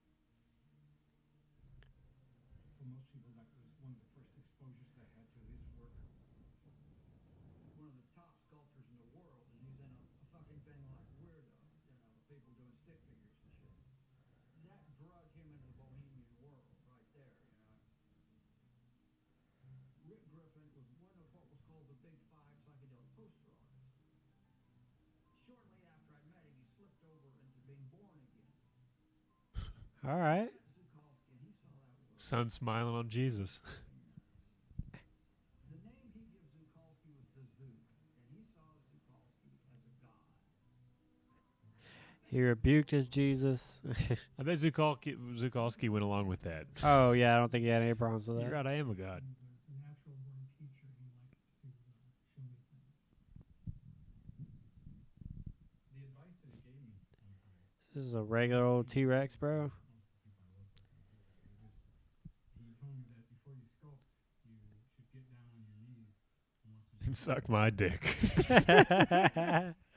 For most people, that was one of the first exposures they had to his work. One of the top sculptors in the world, and he's in a fucking thing like Weirdo. You know, people doing stick figures and shit. That drug him into the bohemian world right there, you know. Rick Griffin was one of what was called the Big Five psychedelic poster artists. Shortly after I met him, he slipped over into being born again. All right. Szukalski, and he saw that work. Sun smiling on Jesus. The name he gives Szukalski was the Zook, and he saw Szukalski as a god. He rebuked his Jesus. I bet Szukalski went along with that. Oh, yeah. I don't think he had any problems with You're that. right, I am a god. He was a natural born teacher. He liked to show me things. The advice that he gave me one time. This is a regular old T-Rex, bro. He told me that before you sculpt, you should get down on your knees and watch Suck my dick.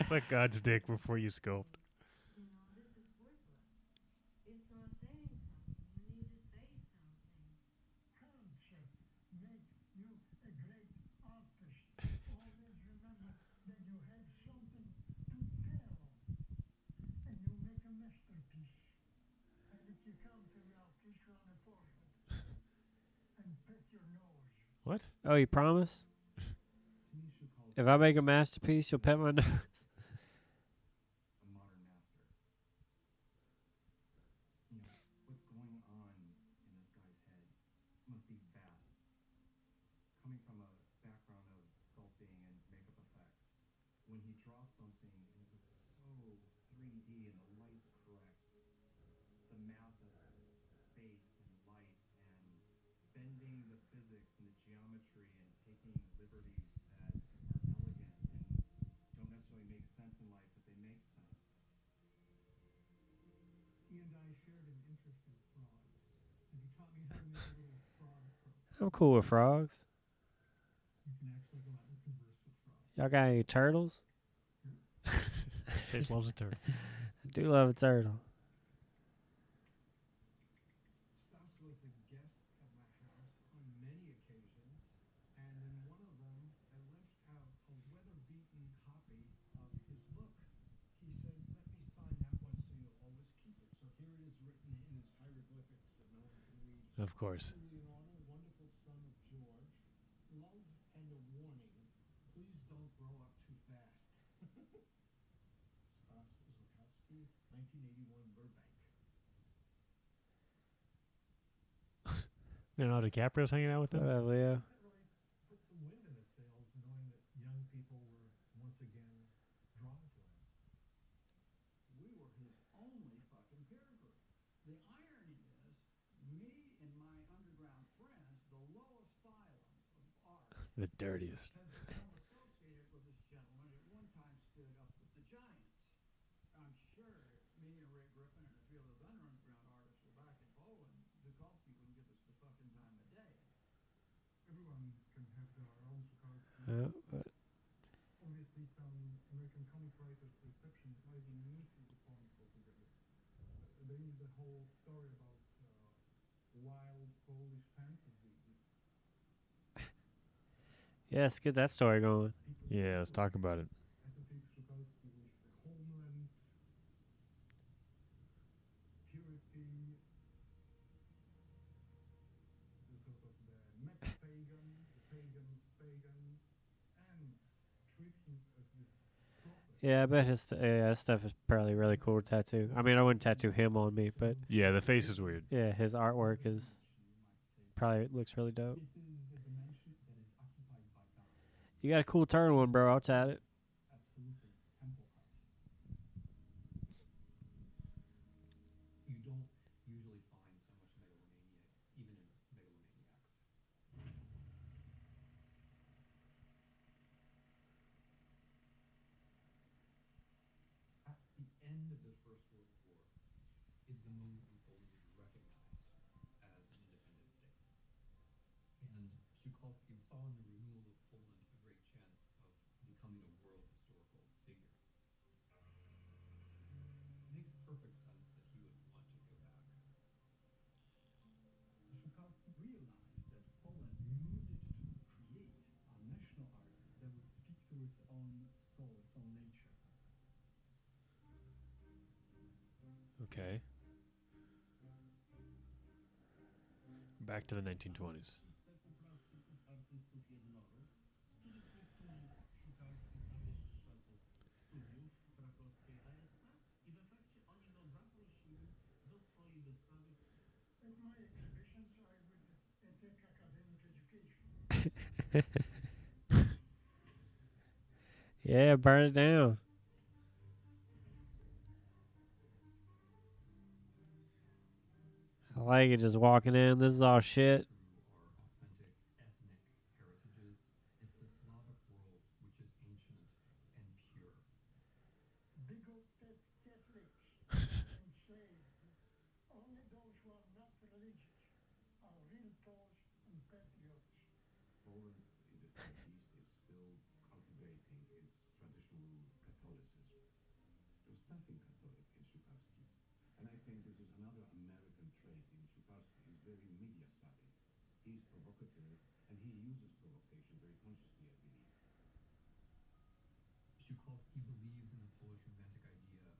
Suck God's dick before you sculpt. You know, this is worthless. It's not saying something. You need to say something. Culture make you a great artist. Always remember that you have something to tell, and you make a masterpiece. And if you come to me, I'll kiss you on the forehead and pet your nose. What? Oh, you promise? If I make a masterpiece, you'll pet my nose. A modern master. You know, what's going on in this guy's head must be vast. Coming from a background of sculpting and makeup effects, when he draws something, it looks so 3D and the light's correct. The math of space and light and bending the physics and the geometry and taking liberties that are elegant and don't necessarily make sense in life, but they make sense. He and I shared an interest in frogs, and he taught me how to make a little frog croak. I'm cool with frogs. You can actually go out and converse with frogs. Y'all got any turtles? Chase loves a turtle. I do love a turtle. Stas was a guest at my house on many occasions, and in one of them, I left out a weather-beaten copy of his book. He said, let me sign that one so you'll always keep it. So here it is written in his hieroglyphics that no one can read. Of course. Leonardo, wonderful son of George, love and a warning. Please don't grow up too fast. Stas Szukalski, 1981, Burbank. Leonardo DiCaprio's hanging out with him? Whatever, Leo. That really put some wind in his sails, knowing that young people were once again drawn to him. We were his only fucking peer group. The irony is, me and my underground friends, the lowest phylum of art, The dirtiest. have become associated with this gentleman at one time stood up with the giants. I'm sure if me and Ray Griffin and a few of those other underground artists were back in Poland, Szukalski wouldn't give us the fucking time of day. Everyone can have their own Szukalski. But Obviously, some American comic writers' perception might be neatly deformed altogether. There is the whole story about wild Polish fantasies. yeah, let's get that story going. Yeah, let's talk about it. Associate Szukalski with homeland, purity, the sort of the meta-pagan, the pagan's pagan, and Yeah, I bet his stuff is probably really cool to tattoo. I mean, I wouldn't tattoo him on me, but Yeah, the face is weird. yeah, his artwork is probably looks really dope. You got a cool turn one, bro. I'll tat it. You don't usually find so much megalomania even in megalomaniacs. At the end of the First World War is the moment when Poland was recognized as an independent state. And Szukalski saw in the renewal of Poland a great chance of becoming a world historical figure. It makes perfect sense that he would want to go back. Szukalski realized that Poland needed to create a national art that would speak to its own soul, its own nature. Okay. Back to the 1920s. Artystów jednoróg, z których niektórych Szukalski znaleźli z czasów studiów w krakowskiej ASP i w efekcie oni go zaprosili do swojej wystawy. At my exhibitions I would take academic education. Yeah, burn it down. I like it just walking in. This is all shit. Our authentic ethnic heritages. It's the Slavic world which is ancient and pure. Bigoted Catholics enslaved only those who are not religious are real Poles and patriots. Poland in the 30s is still cultivating its traditional Catholicism. There's nothing Catholic in Szukalski. And I think this is another American trait in Szukalski. He's very media savvy. He's provocative, and he uses provocation very consciously, I believe. Szukalski believes in the Polish romantic idea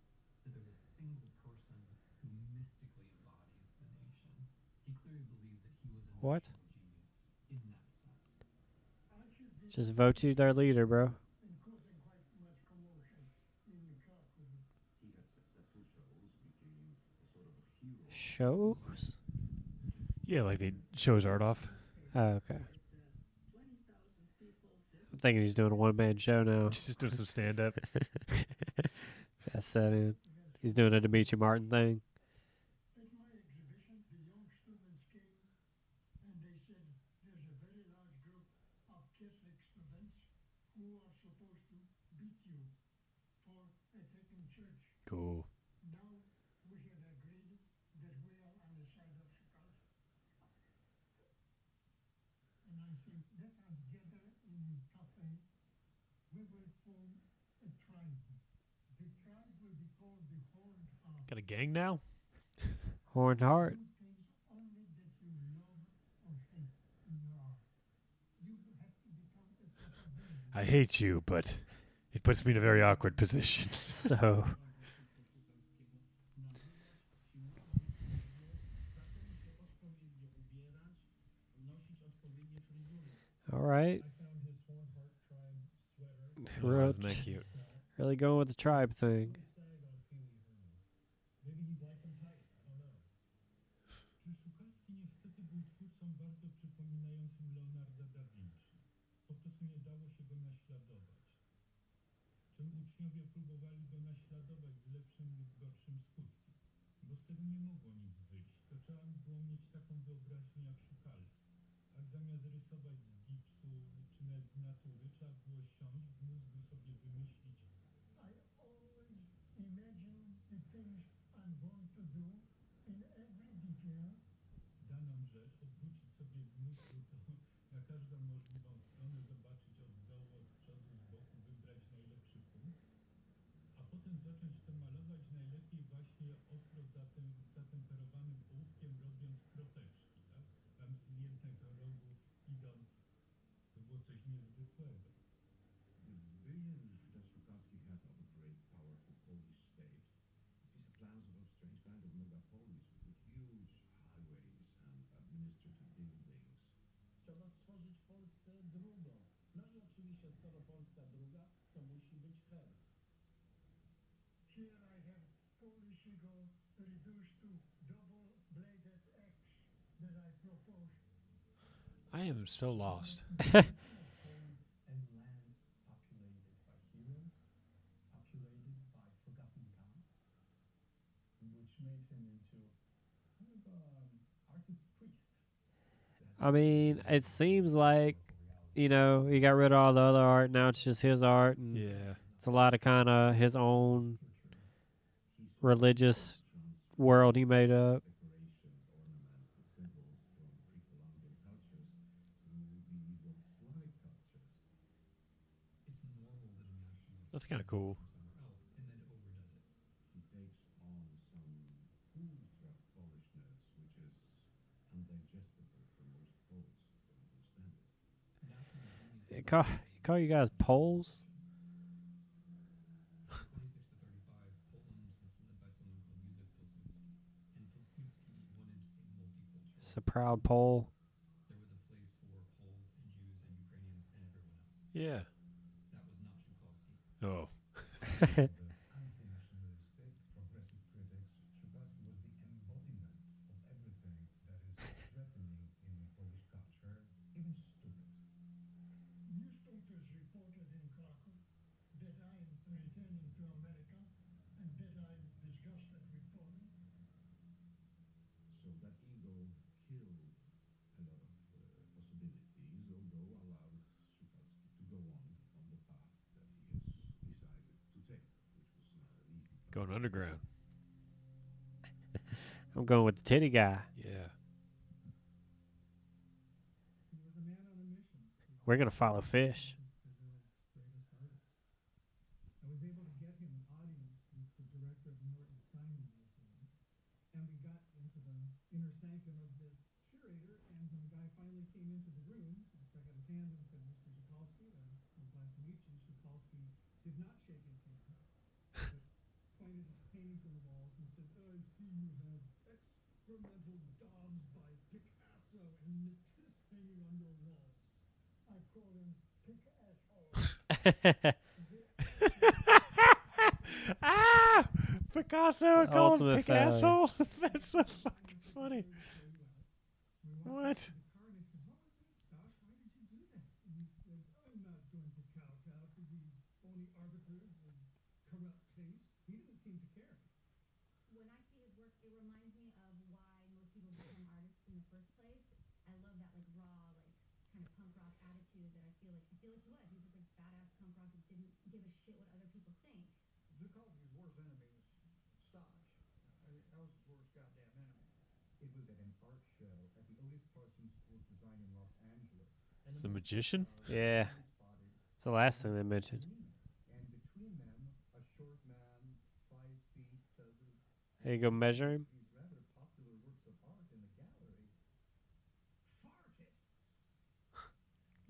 that there's a single person who mystically embodies the nation. He clearly believed that he was a What? national genius in that sense. Just vote you their leader, bro. And causing quite much commotion in Krakow. He had successful shows, became a sort of a hero. Shows? Yeah, like they show his art off. Oh, okay. I'm thinking he's doing a one-man show now. He's just doing some stand up. That's that. He's doing a Dimitri Martin thing. At my exhibition, the young students came and they said there's a very large group of Catholic students who are supposed to beat you for attacking church. Cool. Now we have agreed that we are on the side of Szukalski. And I think let us gather in a cafe. We will form a tribe. The tribe will be called the Horned Heart. Got a gang now? Horned Heart. Do things only that you love or hate in your art. You have to become a protagonist. I hate you, but it puts me in a very awkward position. So, all right. Oh, isn't that cute? Really going with the tribe thing. Maybe he'd like him tight, I don't know. Czy Szukalski niestety był twórcą bardzo przypominającym Leonarda da Vinci? Po prostu nie dało się go naśladować. Czym uczniowie próbowali go naśladować z lepszym lub gorszym skutkiem? Bo z tego nie mogło nic wyjść. To trzeba było mieć taką wyobraźnię jak Szukalski. A zamiast rysować z gipsu czy nawet z natury, trzeba było siąść, w mózgu sobie wymyślić. I always imagine the things I'm going to do in every detail. Daną rzecz, odwrócić sobie w mózgu to na każdą możliwą stronę, zobaczyć od dołu, od przodu, z boku, wybrać najlepszy punkt, a potem zacząć to malować najlepiej właśnie ostro zatemperowanym ołówkiem, robiąc kropeczki, tak? Tam z jednego rogu idąc, to było coś niezwykłego. The vision that Szukalski had of a great, powerful Polish state, these plans of a strange kind of megapolis with huge highways and administrative buildings. Trzeba stworzyć Polskę drugą. Here I have Polish eagle reduced to double-bladed X that I propose. I am so lost. And land populated by heroes, populated by forgotten gods, which made him into kind of artist priest. I mean, it seems like, you know, he got rid of all the other art. Now it's just his art, and Yeah. it's a lot of kind of his own religious world he made up. Decorations, ornaments, the symbols from pre-Columbian cultures to these old Slavic cultures. It's normal that a nationalist That's kind of cool. somewhere else and then overdoes it. He takes on some ultra Polishness, which is undigestible for most Poles. Don't understand it. Call you guys Poles? 26 to 35, Poland was led by someone called Józef Pilsudski, and Pilsudski wanted a multicultural. It's a proud Pole. There was a place for Poles and Jews and Ukrainians and everyone else. Yeah. That was not Szukalski. Oh. The anti-nationalistic, progressive critics, Szukalski was the embodiment of everything that is threatening in Polish culture, even stupid. Newspapers reported in Krakow that I am returning to America and that I am disgusted with Poland. So that ego killed a lot of possibilities, although allowed Szukalski to go on the path that he has decided to take, which was not an easy path. Going underground. I'm going with the titty guy. Yeah. He was a man on a mission. We're gonna follow Fish. I was able to get him an audience with the director of the Norton Simon Museum, and we got into the inner sanctum of this curator, and when the guy finally came into the room, I stuck out his hand and said, Mr. Szukalski, I'm glad to meet you. Szukalski did not shake his hand, but pointed his paintings on the walls and said, I see you have experimental daubs by Picasso and Matisse hanging on your walls. I call him Picasso. Ah! Picasso, The call him ultimate Picasso. That's so fucking funny. What? When I see his work, it reminds me of why most people become artists in the first place. I love that like raw, like kind of punk rock attitude that I feel like he was. He was just like badass punk rock that didn't give a shit what other people think. Szukalski's worst enemy was Stage. That was his worst goddamn enemy. It was at an art show at the Otis Parsons School of Design in Los Angeles. He's a magician? Yeah. It's the last thing they mentioned. And between them, a short man, 5 feet, There you go, measure him. these rather popular works of art in the gallery. Farted.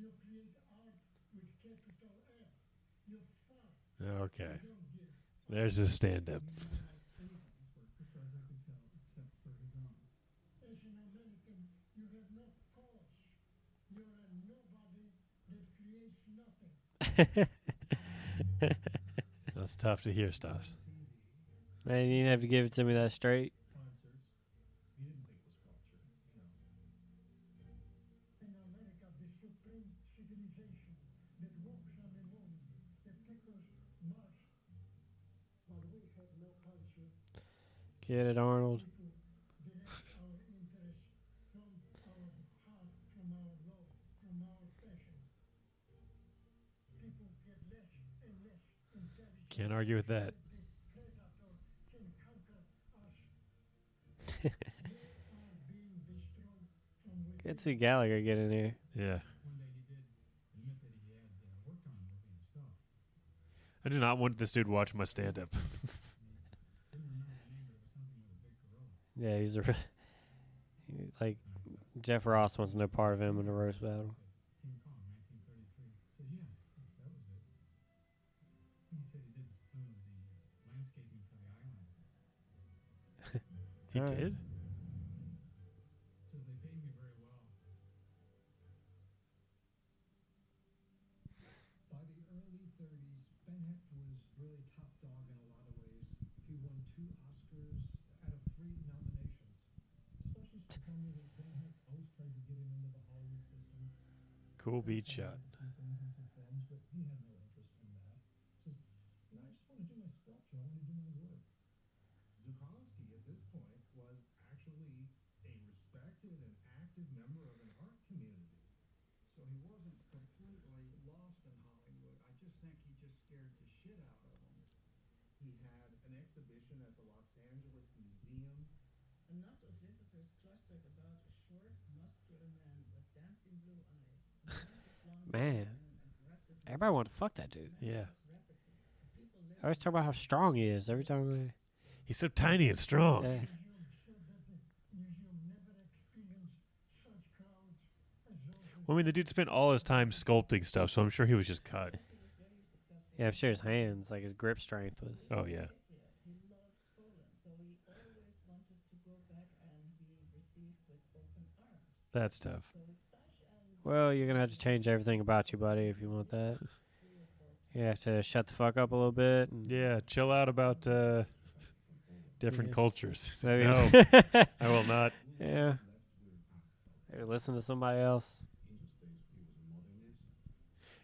You create art with capital F. You fart. Okay. You don't give. There's his stand-up. Anybody's work, as far as I could tell, except for his own. As an American, you have no cause. You're a nobody that creates nothing. That's tough to hear, Stas. Man, you didn't have to give it to me that straight. Concerts. He didn't think was culture, you know. In America, the supreme civilization that walks on the moon, that tickles Mars. But we have no culture. Get it, Arnold. People direct our interest from our heart, from our love, from our passion. People get less and less intelligent. Can't argue with that. The predator can conquer us. We are being destroyed from within. Get see Gallagher get in here. Yeah. One day he did admit that he had worked on a movie himself. I do not want this dude to watch my stand-up. Didn't remember the name, but it was something with a big gorilla. Yeah, he's like Jeff Ross wants no part of him in the roast battle. King Kong, 1933. Said, yeah, that was it. He said he did some of the landscaping for the island. He Alright. did? Says they paid me very well. By the early 30s, Hecht was really top dog in a lot of ways. He won 2 Oscars out of 3 nominations. Specialists will tell me that Dan Hecht always tried to get him into the Hollywood system. Cool beat shot. A few things in some films, but he had no interest in that. He says, I just want to do my sculpture. I want to do my work. Szukalski at this point was actually a respected and active member of an art community. So he wasn't completely lost in Hollywood. I just think he just scared the shit out of him. He had an exhibition at the Los Angeles Museum. A knot of visitors clustered about a short, muscular man with dancing blue eyes. A magic blonde Man. hair and an aggressive Everybody want to fuck that dude. Yeah. rapidly. People I always talk about how strong he is every time they. He's so tiny and strong. Yeah. Museum said that the museum never experienced such crowds as those. Well, I mean, the dude spent all his time sculpting stuff, so I'm sure he was just cut. Yeah, I'm sure his hands, like his grip strength was. Oh, yeah. He loved Poland, so he always wanted to go back and be received with open arms. That's tough. So Stash and Well, you're gonna have to change everything about you, buddy, if you want that. You have to shut the fuck up a little bit. And Yeah, chill out about different Yeah. cultures. maybe- No, I will not. Yeah. Maybe listen to somebody else.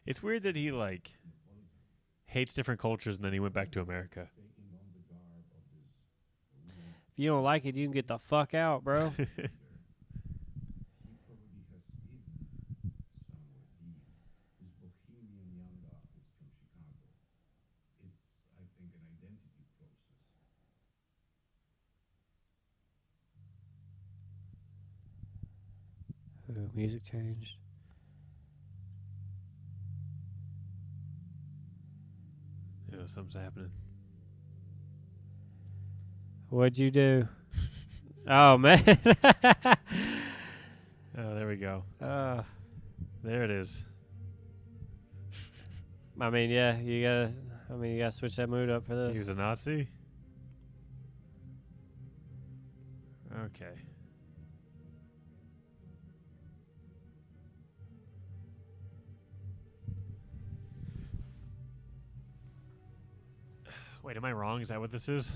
It's weird that he, like, hates different cultures and then he went back to America. If you don't like it, you can get the fuck out, bro. He probably has hidden somewhere deep this bohemian young artist from Chicago. It's, I think, an identity process. Ooh, music changed. Yeah, something's happening. What'd you do? Oh, man. Oh, there we go. uh, There it is. I mean, yeah, you gotta switch that mood up for this. He was a Nazi? Okay. Wait, am I wrong? Is that what this is?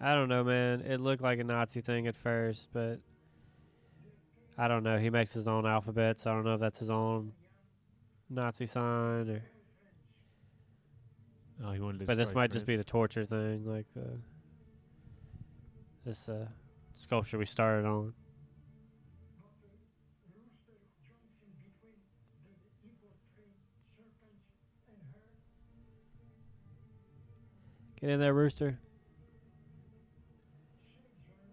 I don't know, man. It looked like a Nazi thing at first, but I don't know. He makes his own alphabet, so I don't know if that's his own Nazi sign or. Oh, he wanted to. But this destroy might just be the France. torture thing, like this sculpture we started on. Rooster jumps in between the evil twin serpent and her. Get in there, Rooster. Saves her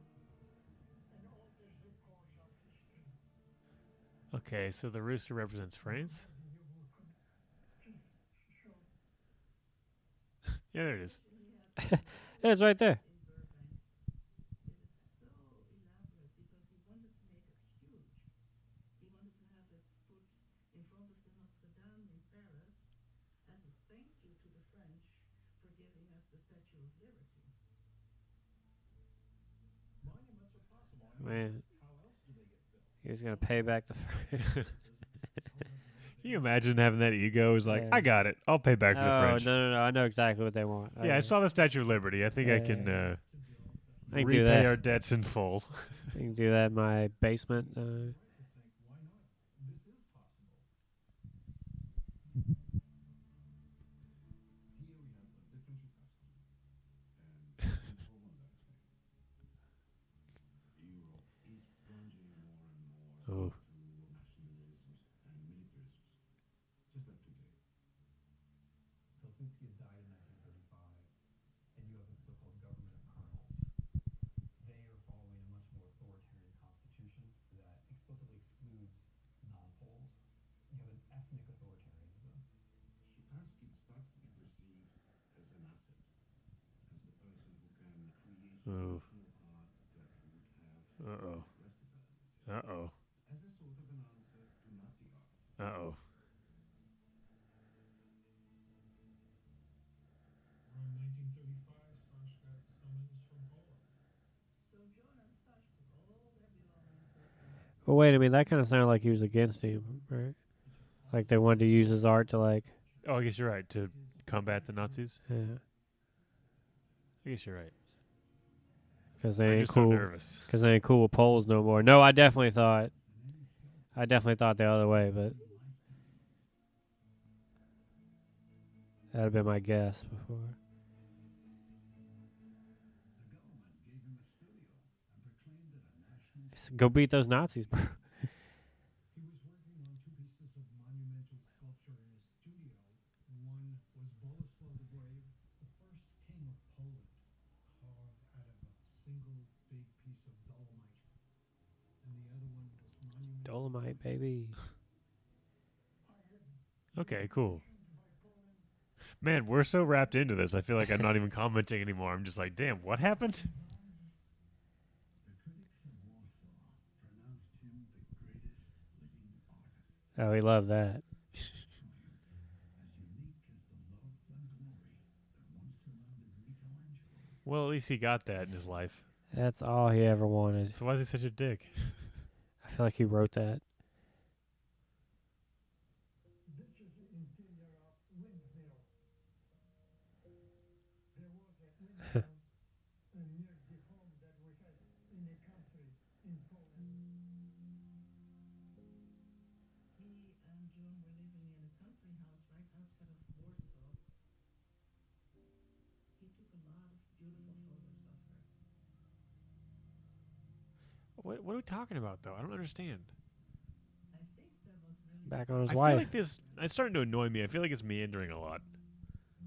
and alters the course of history. Okay, so the rooster represents France. Yeah, there it is. Yeah, it's right there. in Burbank. It is so elaborate because he wanted to make it huge. He wanted to have it put in front of the Notre Dame in Paris as a thank you to the French for giving us the Statue of Liberty. Monuments are possible. I mean, Man, how else do they get built? he was gonna pay back the French. Can you imagine having that ego? Is like, Yeah. I got it. I'll pay back to the Oh French. no! I know exactly what they want. Yeah, I saw the Statue of Liberty. I think I can I can do repay that. our debts in full. I can do that in my basement. Why not? This is possible. Here we have a different Szukalski and different Poland, I think. Europe is plunging more and more Oh. into nationalisms and militarisms. Just like today. Pilsudski has died in 1935, and you have the so-called government of colonels. They are following a much more authoritarian constitution that explicitly excludes non-Poles. You have an ethnic authoritarianism. Szukalski starts to be perceived as an asset, as the person who can create Oh. original art that would have Uh-oh. expressive element, Uh-oh. as a sort of an answer to Nazi art. Uh-oh. Around 1935, Stash got summons from Poland. So John and Stash put all their belongings with them. Well, wait a minute. That kind of sounded like he was against him, right? Like they wanted to use his art to like. Oh, I guess you're right. To combat the Nazis. Yeah, I guess you're right. because I'm they ain't just so cool. nervous. Because they ain't cool with Poles no more. No, I definitely thought the other way, but that'd have been my guess before. The government gave him a studio and proclaimed it a national. Go beat those Nazis, bro. He was working on two pieces of monumental sculpture in his studio. One was Boleslaw the Brave, the first king of Poland, carved out of a single big piece of dolomite. And the other one was monumental. Dolomite, baby. Okay, cool. Man, we're so wrapped into this. I feel like I'm not even commenting anymore. I'm just like, damn, what happened? The critics of Warsaw pronounced him the greatest living artist, Oh, we love that. as unique as the love and glory that once surrounded Michelangelo. Well, at least he got that in his life. That's all he ever wanted. So why is he such a dick? I feel like he wrote that. This is the interior of windmill. There was a windmill near the home that we had in the country in Poland. He and Joan were living in a country house right outside of Warsaw. He took a lot of beautiful photos of her. What are we talking about, though? I don't understand. I think that was really Back on his I feel wife. like this. It's starting to annoy me. I feel like it's meandering a lot.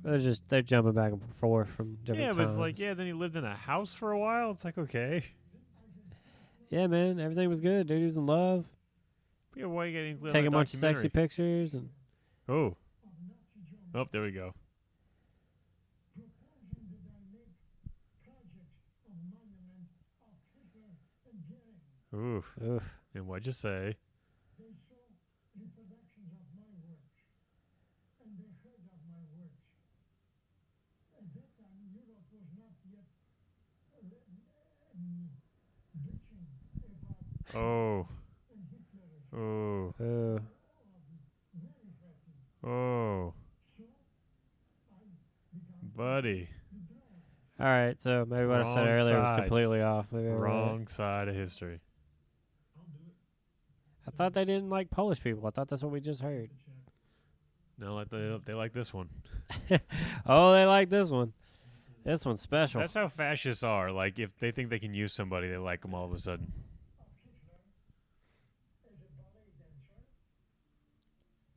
They're jumping back and forth from different Yeah, but times. it's like, yeah, then he lived in a house for a while. It's like, okay. Yeah, man, everything was good. Dude, he was in love. Yeah, why you getting included Taking in a that bunch of sexy documentary? pictures. And Oh. Oh, there we go. Proposing that I make projects of monument of Hitler and Goering. Oof. oof. And what'd you say? They saw reproductions of my works, and they heard of my works. At that time, Europe was not yet bitching about Oh. and Hitlerism. Oh. Oh. Very threatening. Oh. So I began Buddy. to draw. All right, so maybe what I said Wrong earlier was side. completely off. Maybe I read it. Wrong side of history. I'll do it. I thought they didn't like Polish people. I thought that's what we just heard. No, like they like this one. Oh, they like this one. This one's special. That's how fascists are. Like, if they think they can use somebody, they like them all of a sudden. Of Hitler as a ballet dancer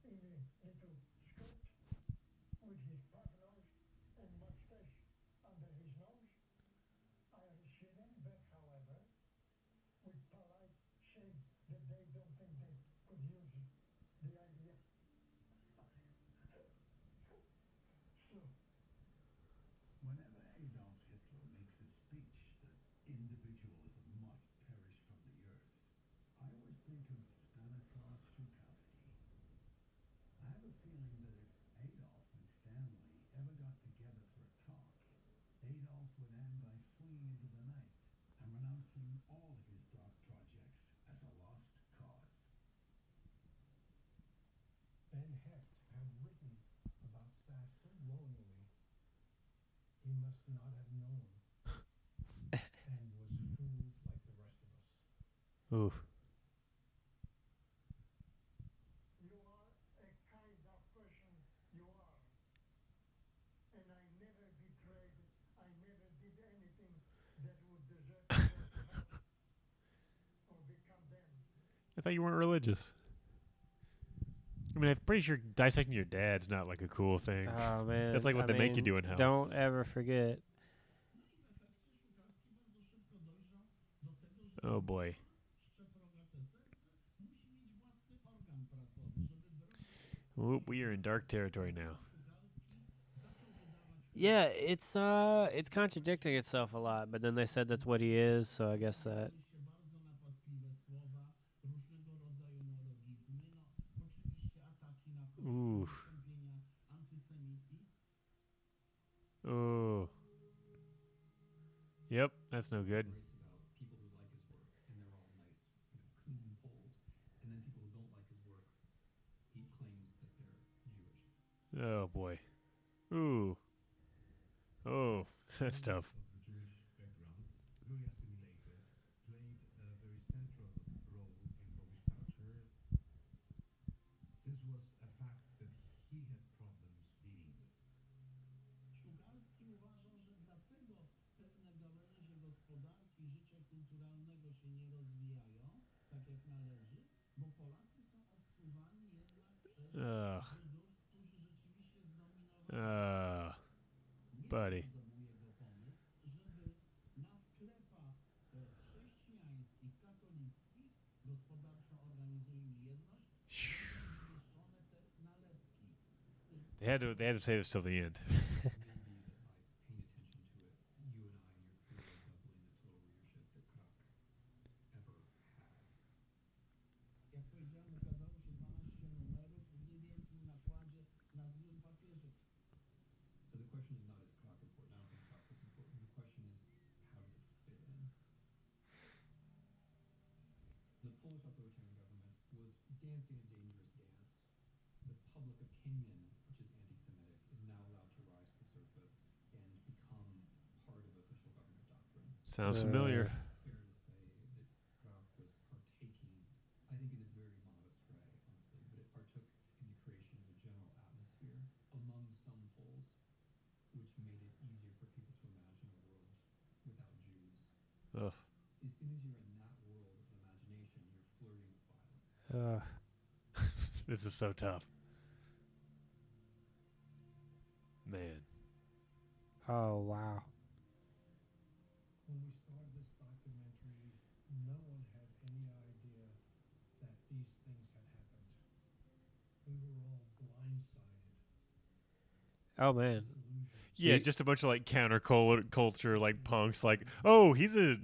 in a little skirt with his puff nose and mustache under his nose. I have seen him, but however, with polite shame that they don't think they could use the idea. So, Whenever Adolf Hitler makes a speech that individualism must perish from the earth, I always think of Stanislav Szukalski. I have a feeling that if Adolf and Stanley ever got together for a talk, Adolf would end by fleeing into the night and renouncing all his dark projects as a lost cause. Ben Hecht had written about Stas so glowingly, he must not have known and was fooled like the rest of us. Oof. you are a kind of person, you are. And I never betrayed, I never did anything that would deserve to go to hell or become them. I thought you weren't religious. I mean, I'm pretty sure dissecting your dad's not like a cool thing. Oh man, That's like what I they make you mean, do in hell. Don't ever forget. Oh boy. Ooh, we are in dark territory now. Yeah, it's contradicting itself a lot, but then they said that's what he is, so I guess that. Ooh. Ooh. Yep, that's no good. About people who like his work, and they're all nice, clean Poles, and then people who don't like his work, he claims that they're Jewish. Oh boy. Ooh. Oh, that's tough. Of the Jewish background, very assimilated, played a very central role in Polish culture. This was a fact that he had problems dealing with. Szukalski uważał, że dlatego pewne gałęzie gospodarki życia kulturalnego się nie rozwijają tak jak należy, bo Polacy są odsuwani jednak przez Ugh. Żydów, którzy rzeczywiście zdominowali. Nie Buddy. był jego pomysł, żeby na sklepach chrześcijańskich, katolickich gospodarczo organizujmy jedność, będą zwieszone te nalepki z tym. They had to say this till the end. Jak powiedziałem, ukazało się 12 numerów w niewielkim nakładzie na złym papierze. So the question is not is clock important. I don't think clock is important. The question is how does it fit in? The Polish authoritarian government was dancing a dangerous dance. The public opinion, which is anti-Semitic, is now allowed to rise to the surface and become part of official government doctrine. Sounds familiar. Fair to say that Krach was partaking, I think in its very modest way, honestly, but it partook in the creation of a general atmosphere among some Poles, which made it easier for people to imagine a world without Jews. Ugh. As soon as you're in that world of imagination, you're flirting with violence. This is so tough. Man. Oh wow. When we started this documentary, no one had any idea that these things had happened. We were all blindsided. Oh man. Disillusioned. Yeah, You- just a bunch of like counterculture like punks like, "Oh, he's a No, he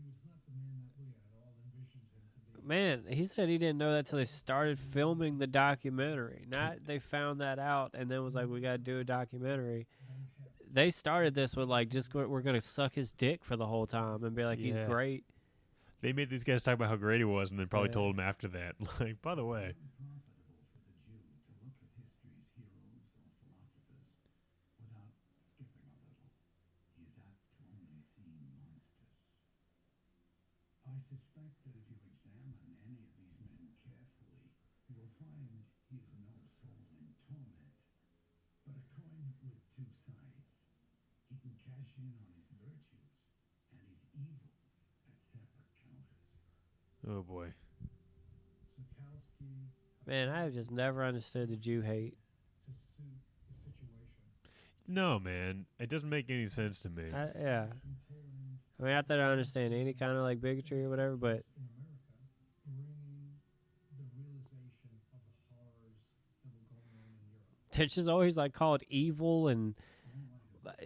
was not the man that we had all envisioned him to be. Man, he said he didn't know that till they started filming the documentary. Not they found that out and then was like, we got to do a documentary. They started this with like, we're gonna suck his dick for the whole time and be like, he's Yeah. great. They made these guys talk about how great he was and then probably Yeah. told him after that. Like, by the way. Unprofitable for the Jew to look at history's heroes or philosophers without skipping a little. He is apt to only see monsters. I suspect that if you examine any of these men carefully, you will find he is no soul in torment, but a coin with two sides. He can cash in on his virtues and his evils at separate counters. Oh boy. Szukalski Man, I have just never understood the Jew hate. to suit the situation. No, man. It doesn't make any sense to me. Yeah. From Poland I mean, not that I understand any kind of like bigotry or whatever, but in America, bringing the realization of the horrors that were going on in Europe. they're just always like called evil and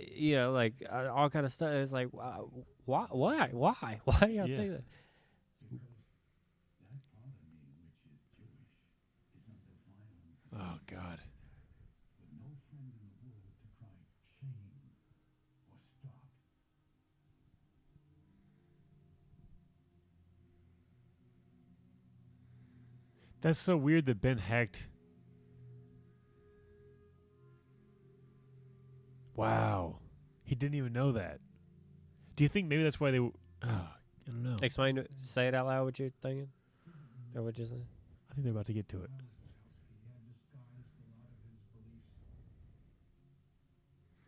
you know, like all kind of stuff. It's like, why, why y'all Yeah. think that? Because that part of me which is Jewish is under violent Oh God. with no friend in the world to cry shame or stop. That's so weird that Ben Hecht. Wow. He didn't even know that. Do you think maybe that's why they I don't know. Explain it. Say it out loud. What you're thinking, or what you're saying. I think they're about to get to it. He had disguised a lot of his beliefs.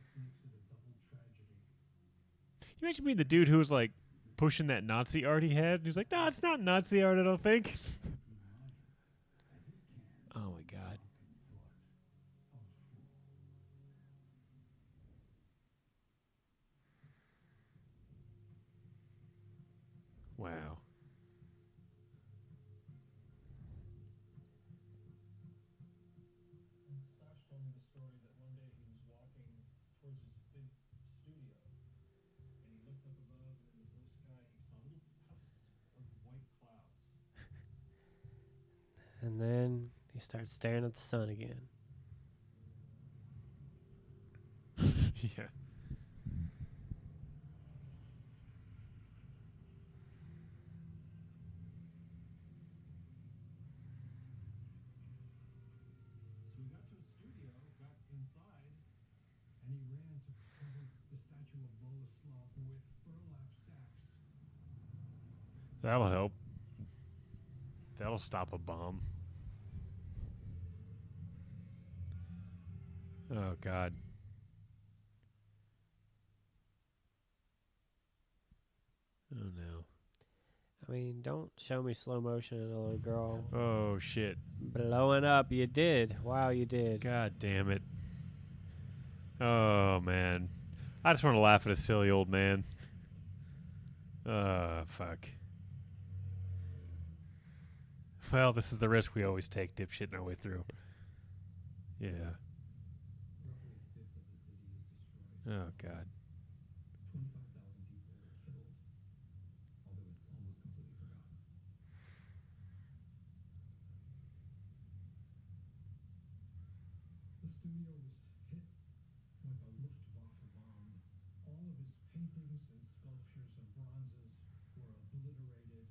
It makes it a double tragedy. You mentioned being the dude who was like pushing that Nazi art he had. And he was like, "No, it's not Nazi art. I don't think." Oh my God. Wow. And Sash told me the story that one day he was walking towards his big studio, and he looked up above, and in the blue sky he saw little puffs of white clouds. And then he starts staring at the sun again. Yeah. So he got to his and he ran to cover the statue of Boleslav with burlap sacks. That'll help. That'll stop a bomb. Oh, God. Oh, no. I mean, don't show me slow motion of a little girl Oh, shit. blowing up. You did. Wow, you did. God damn it. Oh, man. I just want to laugh at a silly old man. Fuck. Well, this is the risk we always take, dipshitting our way through. Yeah. Roughly a fifth of the city is destroyed. Oh, God. 25,000 people were killed, although it's almost completely forgotten. The studio was hit with a Luftwaffe bomb. All of his paintings and sculptures and bronzes were obliterated,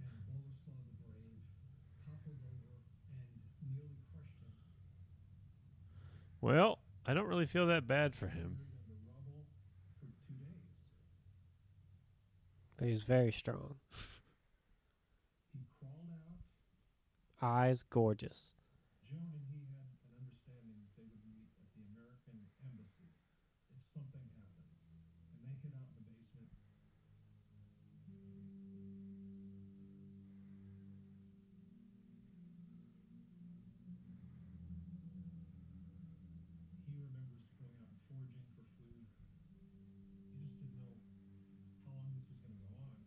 and Boleslav the Brave toppled over and nearly crushed him. Well, I don't really feel that bad for him. Buried under rubble for 2 days. But he's very strong. He crawled out. Eyes gorgeous. Joan and he had an understanding that they would meet at the American embassy if something happened. And they hid out in the basement. He remembers going out and foraging for food. He just didn't know how long this was going to go on.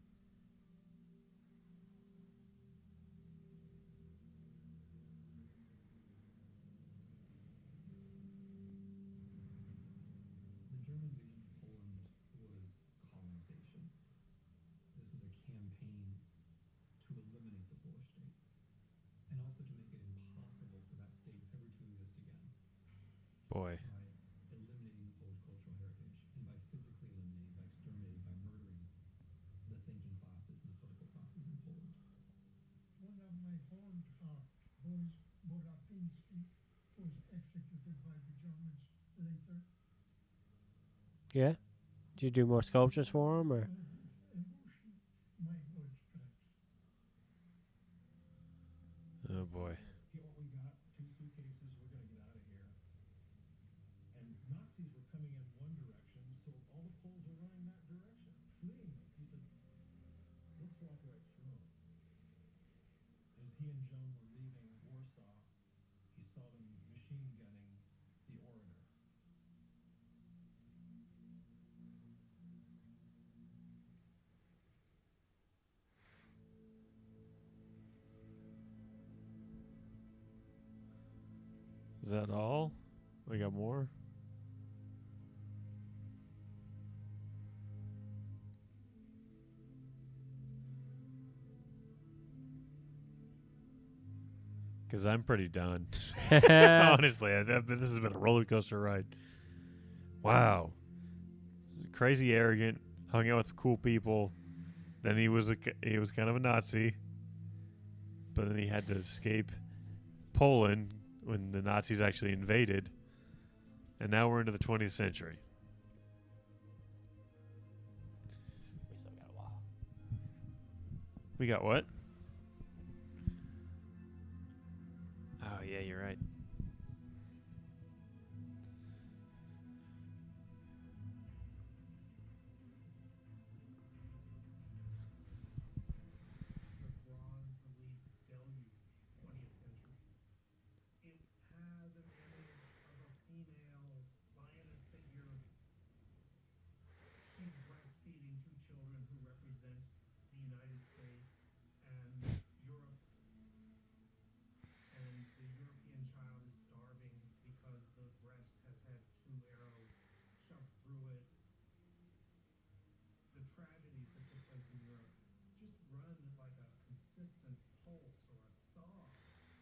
The German invasion of Poland was colonization. This was a campaign to eliminate the Polish state, and also to make it impossible for that state ever to exist again Boy. by eliminating the Polish cultural heritage, and by physically eliminating, by exterminating, by murdering the thinking classes and the political classes in Poland. One of my old boys, Borapinsky, was executed by the Germans later. Yeah? Did you do more sculptures for him, or? Emotion, my words cracks. Oh, boy. Get what we got, 2 suitcases, we're going to get out of here. And Nazis were coming in one direction, so all the Poles were running that direction, fleeing them. He said, let's walk right through them. As he and Joan were leaving Warsaw, he saw them machine gunning the Orator. Is that all? We got more? Because I'm pretty done. Honestly, this has been a roller coaster ride. Wow. Crazy arrogant, hung out with cool people. Then he was kind of a Nazi. But then he had to escape Poland when the Nazis actually invaded. And now we're into the 20th century. We still got a while. We got what? Oh, yeah, you're right. The bronze elite deluge, 20th century. It has an image of a female lioness figure. She's breastfeeding 2 children who represent the United States and Europe. And the European child is starving because the breast has had 2 arrows shoved through it. The tragedies that took place in Europe just run like a consistent pulse or a saw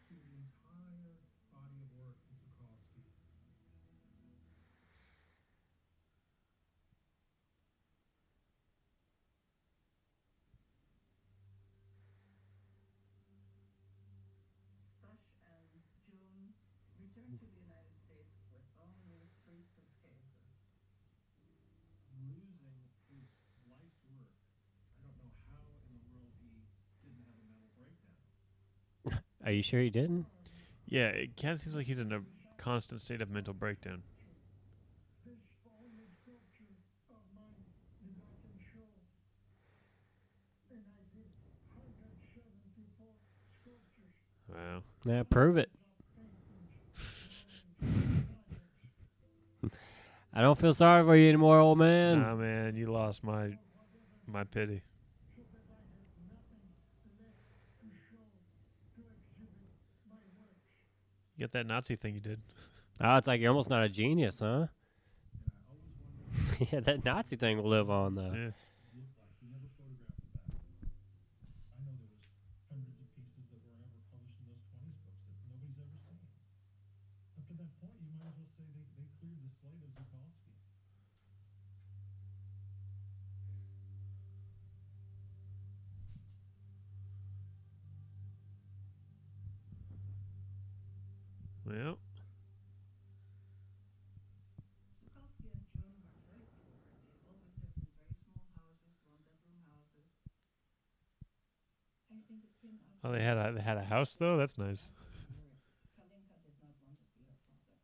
through the entire body of work in Szukalski. Stash and June returned to the United States with only 3 suitcases. Are you sure he didn't? Yeah, it kind of seems like he's in a constant state of mental breakdown. This only sculpture of mine that I can show. And I did 174 sculptures. Wow. Yeah, prove it. I don't feel sorry for you anymore, old man. Nah, man, you lost my pity. So that I have nothing left to show, to exhibit my works. You got that Nazi thing you did. Oh, it's like you're almost not a genius, huh? And I always wondered Yeah, that Nazi thing will live on, though. Yeah. what it looked like. We never photographed the back. I know there was hundreds of pieces that were ever published in those 20s books that nobody's ever seen. Up to that point, you might as well say they cleared the slate of Szukalski. Well, Szukalski and Joan were very poor. They always lived in very small houses, one-bedroom houses. I think it came out. oh, they had a house though. That's nice. Kalinka did not want to see her father.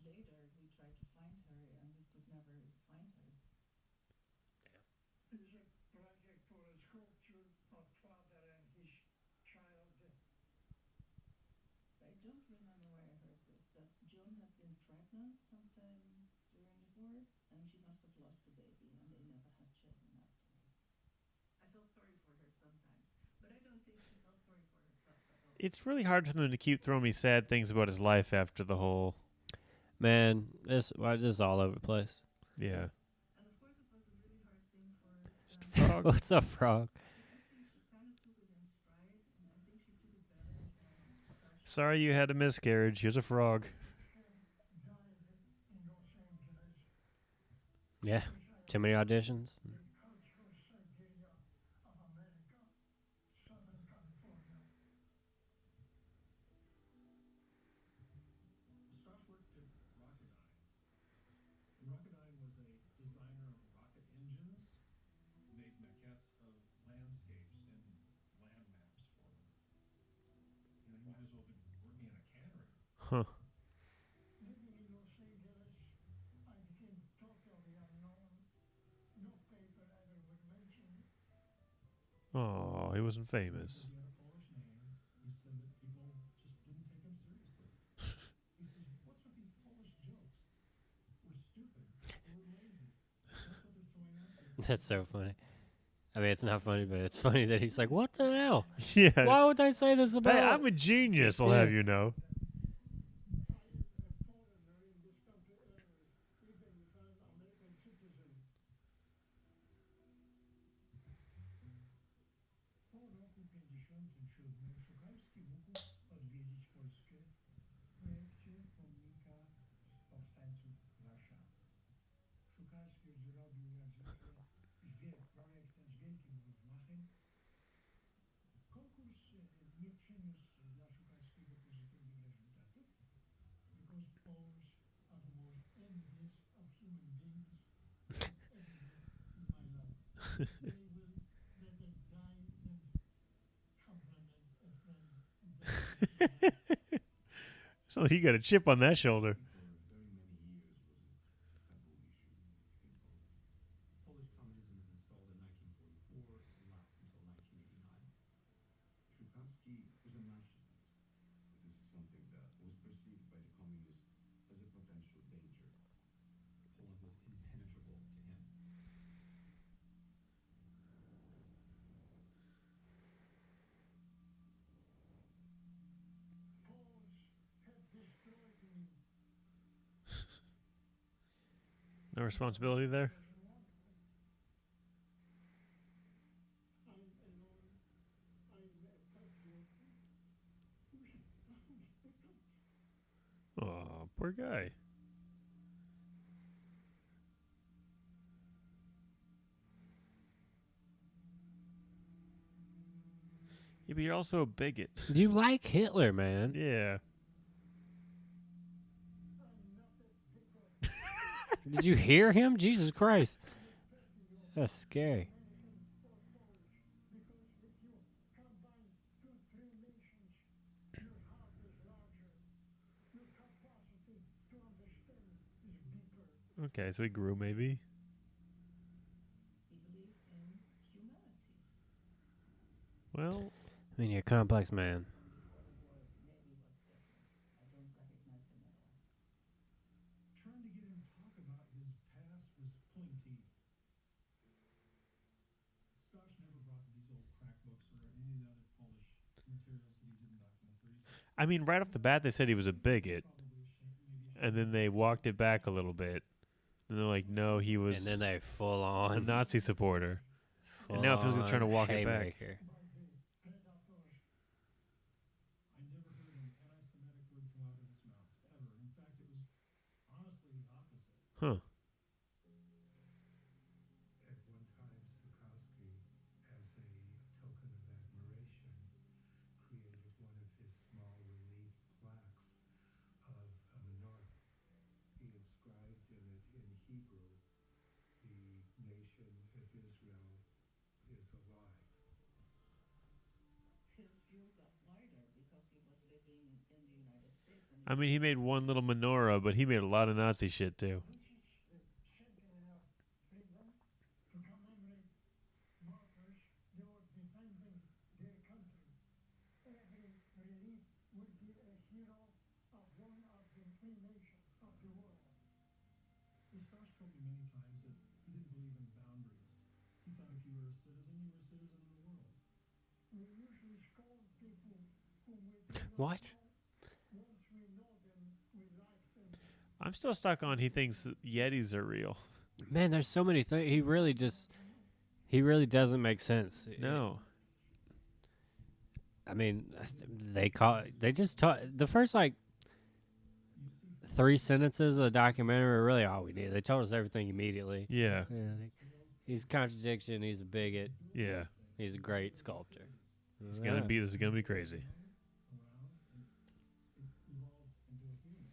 Later, we tried to find her, and we could never find her. Is a project for a sculpture of father and his child. I don't remember where I heard this, that Joan had been pregnant sometime during the war, and she must have lost the baby, and they never had children after. I felt sorry for her sometimes, but I don't think she felt sorry for herself at all. It's really hard for them to keep throwing me sad things about his life after the whole. Man, this is all over the place. Yeah. And of course, it was a really hard thing for Just a frog. What's up, frog? I think she kind of took it in stride, and I think she took it better than Sasha. Sorry you had a miscarriage. Here's a frog. Died in Los Angeles. Yeah, too many auditions. The cultural Siberia of America, Southern California. Stas worked at Rocketdyne. And Rocketdyne was a designer of rocket engines, made maquettes of landscapes and land maps for them. You know, he might as well have been working in a cannery. Huh. Living in Los Angeles, I became totally unknown. No paper ever would mention me. Oh, he wasn't famous. He had a Polish name. He said that people just didn't take him seriously. He says, what's with these Polish jokes? We're stupid. We're lazy. That's what they're throwing out there. That's so funny. I mean, it's not funny, but it's funny that he's like, what the hell? Yeah. Why would they say this about? Hey, I'm a genius. I'll have you know. I am a foreigner in this country, even if I'm American citizen. Po roku 57 Szukalski mógł odwiedzić Polskę w projekcie pomnika powstańców Warszawy. Szukalski zrobił jak zwykle projekt ten z wielkim rozmachem. Konkurs nie przyniósł dla Szukalskiego pozytywnych rezultatów, because Poles are the most envious of human beings I've ever met in my life. They will rather die than compliment a friend who doesn't. So he got a chip on that shoulder. For very many years was a taboo issue in Poland. Polish communism was installed in 1944 and lasts until 1989. Szukalski was a nationalist. This is something that was perceived by the communists as a potential danger. Poland was impenetrable to him. Poles have destroyed me. No responsibility there. Doesn't want me. I'm alone. I'm a patriot. Oh, poor guy. Yeah, but you're also a bigot. You like Hitler, man. Yeah. I'm not a bigot. Did you hear him? Jesus Christ. That's scary. Because if you combine 2-3 million Okay, so he grew maybe. He believed in humanity. Well, I mean, you're a complex man. Before the war, maybe was different. I don't recognize him at all. Trying to get him to talk about his past was pulling teeth. Stash never brought these old crack books or any of the other Polish materials that he did in documentaries. I mean, right off the bat, they said he was a bigot, Probably maybe and then they walked it back a little bit. And they're like, no, he And was then they full a on. Nazi supporter. And now it feels like they're trying to walk it back. haymaker. by the predators. I never heard an anti-Semitic word come out of his mouth, ever. In fact, it was honestly the opposite. Huh. At one time, Szukalski, as a token of admiration, created one of his small relief plaques of a menorah. He inscribed in it in Hebrew, "The nation of Israel is alive." His view got wider because he was living in the United States. And I mean, he made one little menorah, but he made a lot of Nazi shit too. Which is the centenary of freedom to commemorate martyrs that were defending their country. Every relief would be a hero of one of the three nations of the world. Stash told me many times that he didn't believe in boundaries. He thought if you were a citizen, you were a citizen of the world. We usually scold people whom we do not What? know. Once we know them, we like them. I'm still stuck on he thinks that Yetis are real. Man, there's so many things. He really doesn't make sense. No. I mean, they just taught the first like 3 sentences of the documentary are really all we need. They told us everything immediately. Yeah. He's a contradiction. He's a bigot. Yeah. He's a great sculptor. This is gonna be crazy. Around, and it evolves into a human.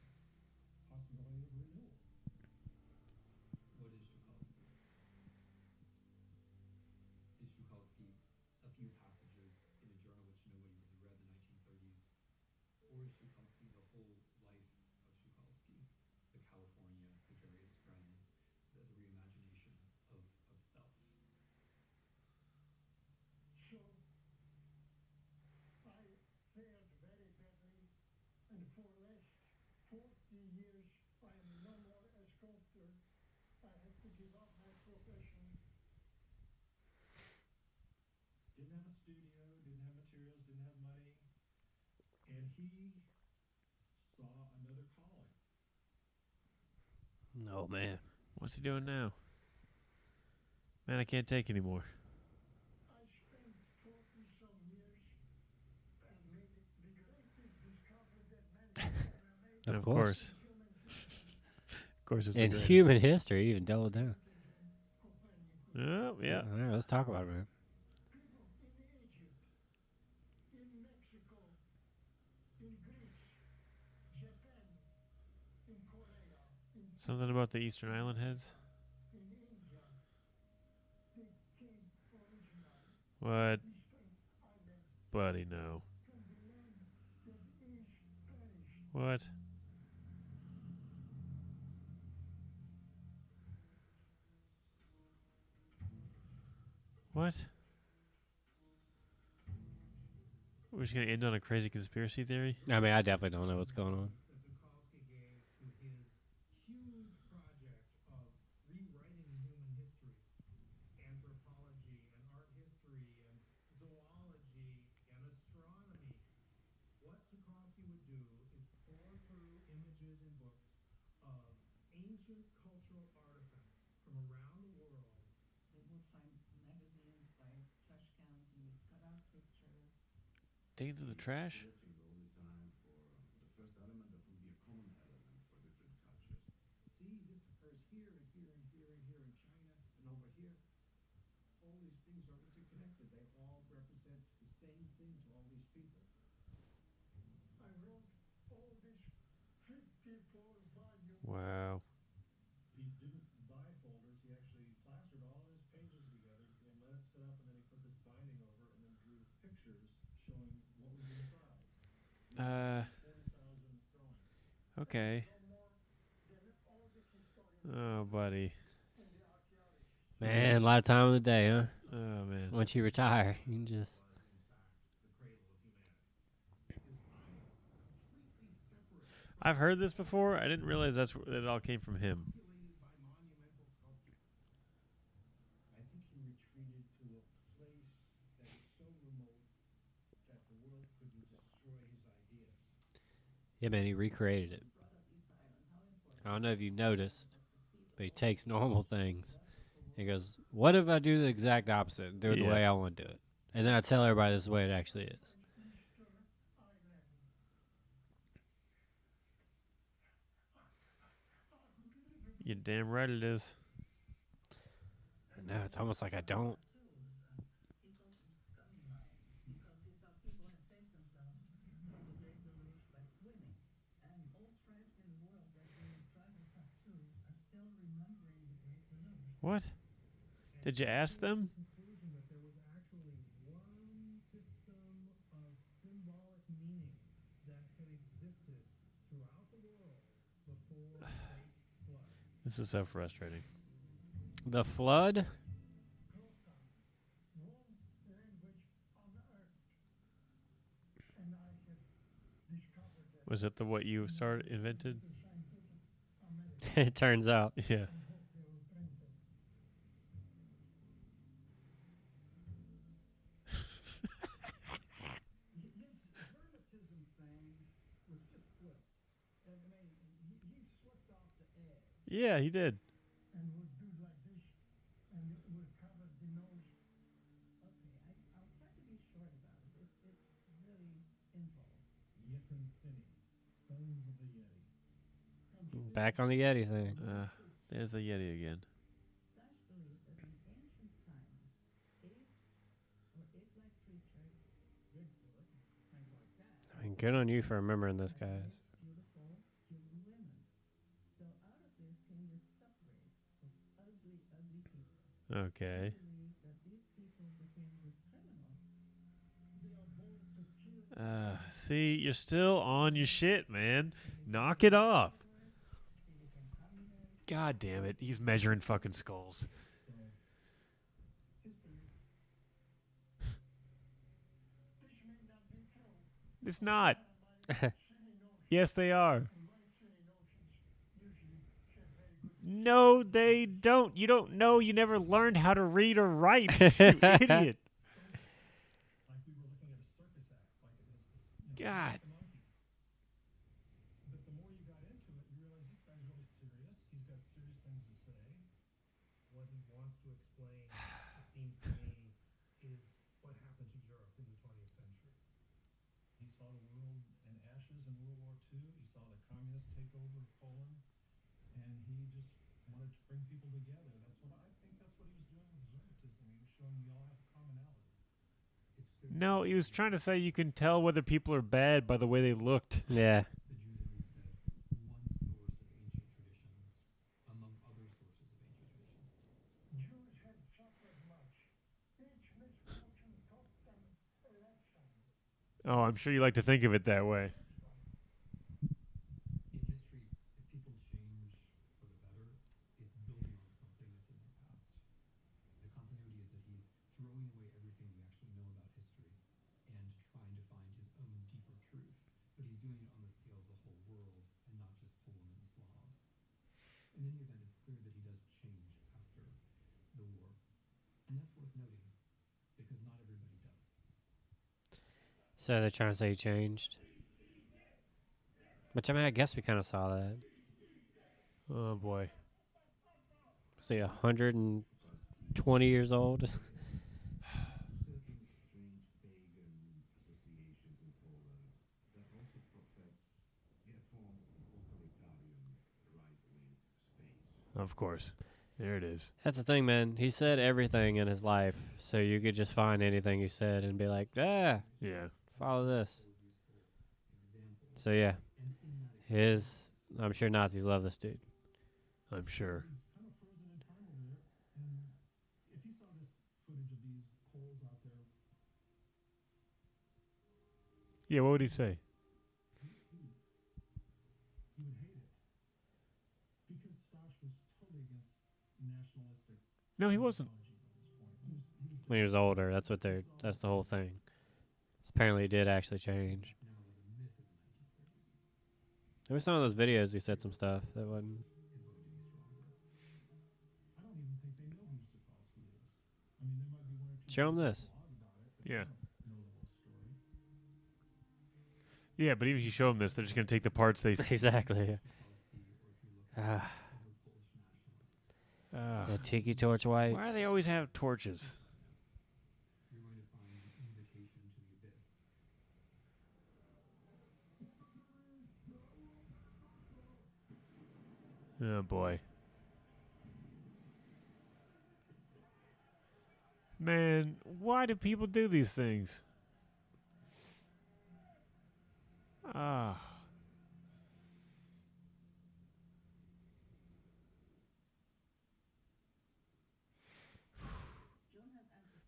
Possibility of renewal. What is Szukalski? Is Szukalski a few passages in a journal which nobody really read in the 1930s? Or is Szukalski the whole life of Szukalski? The California, the various friends, the reimagination of self? So I fared very badly, and for the last 40 years I am no more a sculptor. I had to give up my profession. Didn't have a studio, didn't have materials, didn't have money. And he saw another calling. Oh man. What's he doing now? Man, I can't take anymore. I spent 40-some years and made the greatest discovery that mankind ever made. And Of course. Human system, Of course, it's In the greatest. human history, even double down. Oh, yeah. All right, let's talk about it, man. people in Egypt, in Mexico, in Greece, Japan, in Korea, in Something about the Eastern Island heads. in India, they came originally. What? Eastern Island Buddy, no. from the land that is perished. What? What? We're just gonna end on a crazy conspiracy theory? I mean, I definitely don't know what's going on. That Szukalski gave to his huge project of rewriting human history, anthropology and art history and zoology and astronomy. What Szukalski would do is pour through images and books of ancient cultural artifacts from around the world. they would find magazines by trash cans and would cut out pictures. Digging through the trash? Searching all the time for the first element that would be a common element for different cultures. See, this occurs here and here and here and here in China and over here. All these things are interconnected. They all represent the same thing to all these people. I wrote all these 54 volumes. Wow. He didn't buy folders. He actually plastered all his pages together and let it sit up, and then he put this binding over it and then drew pictures showing what was inside. 40,000 drawings. Okay. No more than all the historians Oh, buddy. Man, a lot of time in the day, huh? Oh, man. Once you retire, you can just. I've heard this before. I didn't realize that it all came from him. I think he retreated to a place that is so remote that the world couldn't destroy his ideas. Yeah, man, he recreated it. I don't know if you noticed, but he takes normal things and goes, "What if I do the exact opposite and do it the Yeah. way I want to do it?" And then I tell everybody this is the way it actually is. You're damn right it is. No, it's almost like I don't. He calls them scummy minds because he thought people had saved themselves from the great deluge by swimming. And all tribes in the world that do tribal tattoos are still remembering the great deluge. What? Did you ask them? Conclusion that there was actually one system of symbolic meaning that had existed throughout the world before the great flood. This is so frustrating. The flood? One language on earth. And I have discovered that Was it the what you invented? the scientific American It turns out. Yeah. and hope they will bring them. This hermetism thing was just flipped. I mean, he slipped off the edge. Yeah, he did. And would do like this, and it would cover the nose. Okay, I'll try to be short about it. It's really involved. Yetin City, Sons of the Yeti. Back on the Yeti thing. There's the Yeti again. Stash believed that in ancient times, apes or ape-like creatures, Bigfoot, things like that, I mean, good on you for remembering this, guys. beautiful human women. So out of this came this subrace of ugly, ugly people. Okay. I believe that these people became good criminals. They are born to kill. See, you're still on your shit, man. Knock it off. They became communists. God damn it. He's measuring fucking skulls. History. This may not be true. It's not. City notions, Yes, they are. and right city notions usually share very good. No, they don't. You don't know. You never learned how to read or write. You idiot. Like we were looking at a circus act, like it was this, God. the monkey. But the more you got into it, you realize this guy's really serious. He's got serious things to say. What he wants to explain, it seems to me, is what happened to Europe in the 20th century. He saw the world in ashes in World War II. He saw the communists take over Poland, and he just wanted to bring people together. I think that's what he was doing with Zermatism. He was showing we all have a commonality. It's clear No, he was trying to say you can tell whether people are bad by the way they looked. Yeah. The Jews are instead one source of ancient traditions among other sources of ancient traditions. Jews have suffered much. Each misfortune taught them a lesson. Oh, I'm sure you like to think of it that way. In history, if people change for the better, it's building on something that's in their past. The continuity is that he's throwing away everything we actually know about history and trying to find his own deeper truth. But he's doing it on the scale of the whole world and not just Poland and the Slavs. In any event, it's clear that he does change after the war. And that's worth noting, because not everybody does. So they're trying to say he changed. Which, I mean, I guess we kind of saw that. Oh, boy. Was he 120 years old? Certain strange pagan associations in Poland that also profess a form of authoritarian right-wing state. Of course. There it is. That's the thing, man. He said everything in his life, so you could just find anything he said and be like, Yeah. follow this. So, yeah. I'm sure Nazis love this dude. I'm sure. Kind of frozen in time over there. And if you saw this footage of these Poles out there, Yeah, what would he say? he would hate it. Because Stash was No, he wasn't. When he was older, that's the whole thing. Apparently, it did actually change. There were some of those videos. He said some stuff that wasn't. I don't even think they know who Szukalski is. I mean, there might be one or two Show him people this. blog about it, but Yeah. they don't know the whole story. Yeah, but even if you show them this, they're just gonna take the parts they. Exactly. The tiki torch whites. Why do they always have torches? You're going to find the invitation to the abyss. Oh boy. Man, why do people do these things? Ah.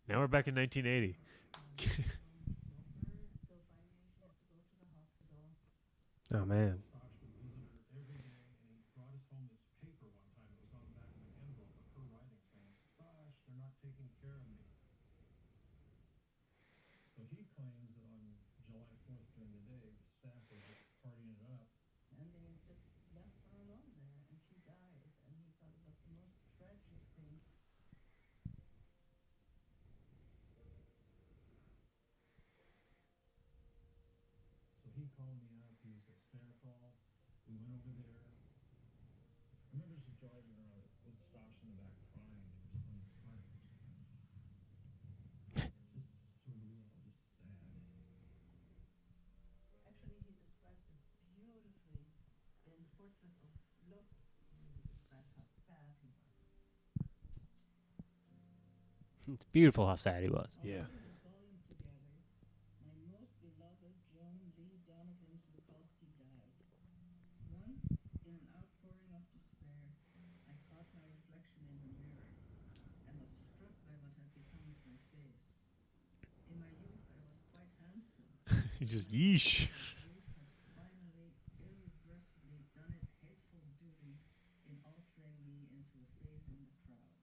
Now we're back in 1980. Oh man. Stosh would visit her every day, and he brought us home this paper one time. It was on the back of an envelope of her writing saying, "Stosh, they're not taking care of me." So he claims that on July 4th during the day, the staff was just partying it up. And they just left her alone there, and she died. And he thought it was the most tragic thing. So he called me up. He was hysterical. We went over there. I remember just driving around with Stosh in the back crying. They were just on his car. Just surreal, just sad. Actually, he describes it beautifully in the portrait of Lopes. He describes how sad he was. It's beautiful how sad he was. Yeah. We were going together. My most beloved John Lee Donovan Szukalski died. Once, in an outpouring of despair, I caught my reflection in the mirror and was struck by what had become of my face. In my youth, I was quite handsome. He's just yeesh. Youth had finally, irreversibly done its hateful duty in altering me into a face in the crowd.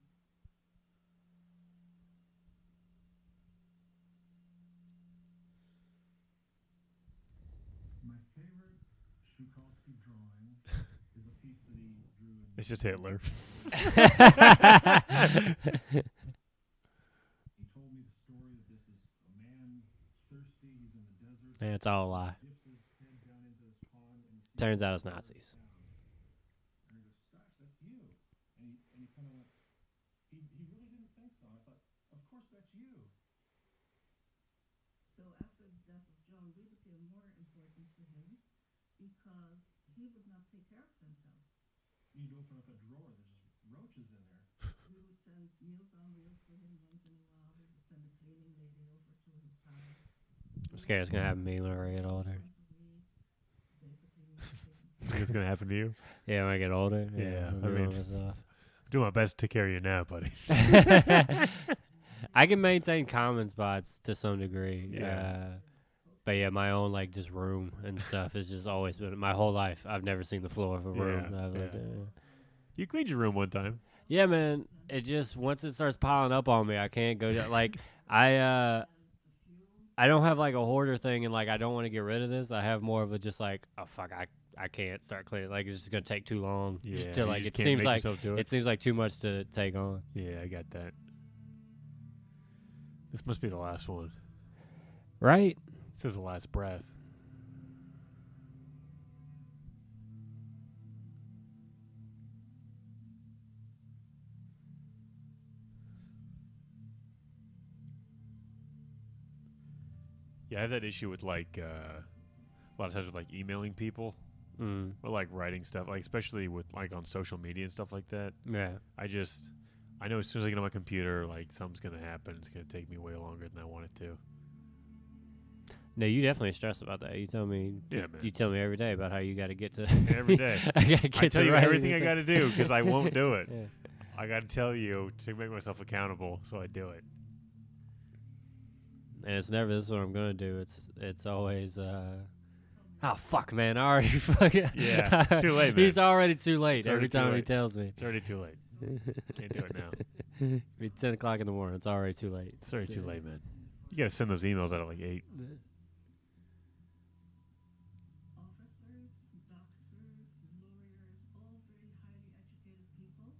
My favorite Szukalski drawing is a piece that he drew in. It's just Hitler. He told me the story that this is a man thirsty. He's in the desert. Man, it's all a lie. Dips his head down into this pond, and he sees Turns out it's water Nazis. down. And he goes, "Stosh, that's you." And he kind of went. He really didn't think so. I thought, of course that's you. So after the death of John, we became more important to him because he would not take care of himself. You'd open up a drawer. There's just roaches in there. We would send Meals on Wheels to him once in a while. We would send a cleaning lady over to his house. I'm scared it's gonna happen to me when I get older. We basically nothing. Think it's gonna happen to you? Yeah, when I get older. Yeah, I'll I do mean- all this stuff. I'm doing my best to take care of you now, buddy. I can maintain common spots to some degree. Yeah. But yeah, my own like just room and stuff has just always been my whole life. I've never seen the floor of a room. Yeah, I've lived yeah. in. You cleaned your room one time. Yeah, man. It just once it starts piling up on me, I can't go down. Like I don't have like a hoarder thing, and like I don't want to get rid of this. I have more of a just like, oh fuck, I can't start cleaning. Like it's just gonna take too long. Yeah. to you like just it can't seems make like yourself do it seems like too much to take on. Yeah, I got that. This must be the last one. Right? This is the last breath. Yeah, I have that issue with like a lot of times with like emailing people Mm. or like writing stuff, like especially with like on social media and stuff like that. Yeah. I know as soon as I get on my computer, like something's gonna happen. It's gonna take me way longer than I want it to. No, you definitely stress about that. You tell me. Yeah, man. You tell me every day about how you got to get to Every day. I got to get I tell to you writing everything I the got to do because I won't do it. Yeah. I got to tell you to make myself accountable, so I do it. And it's never this is what I'm gonna do. It's always oh fuck, man! I already fucking Yeah, it's too late, man. He's already too late It's already every too time he late. tells me. It's already too late. Can't do it now. It's 10 o'clock in the morning. It's already too late. It's already too late, man. You gotta send those emails out at like 8. Officers, doctors, lawyers, all very highly educated people.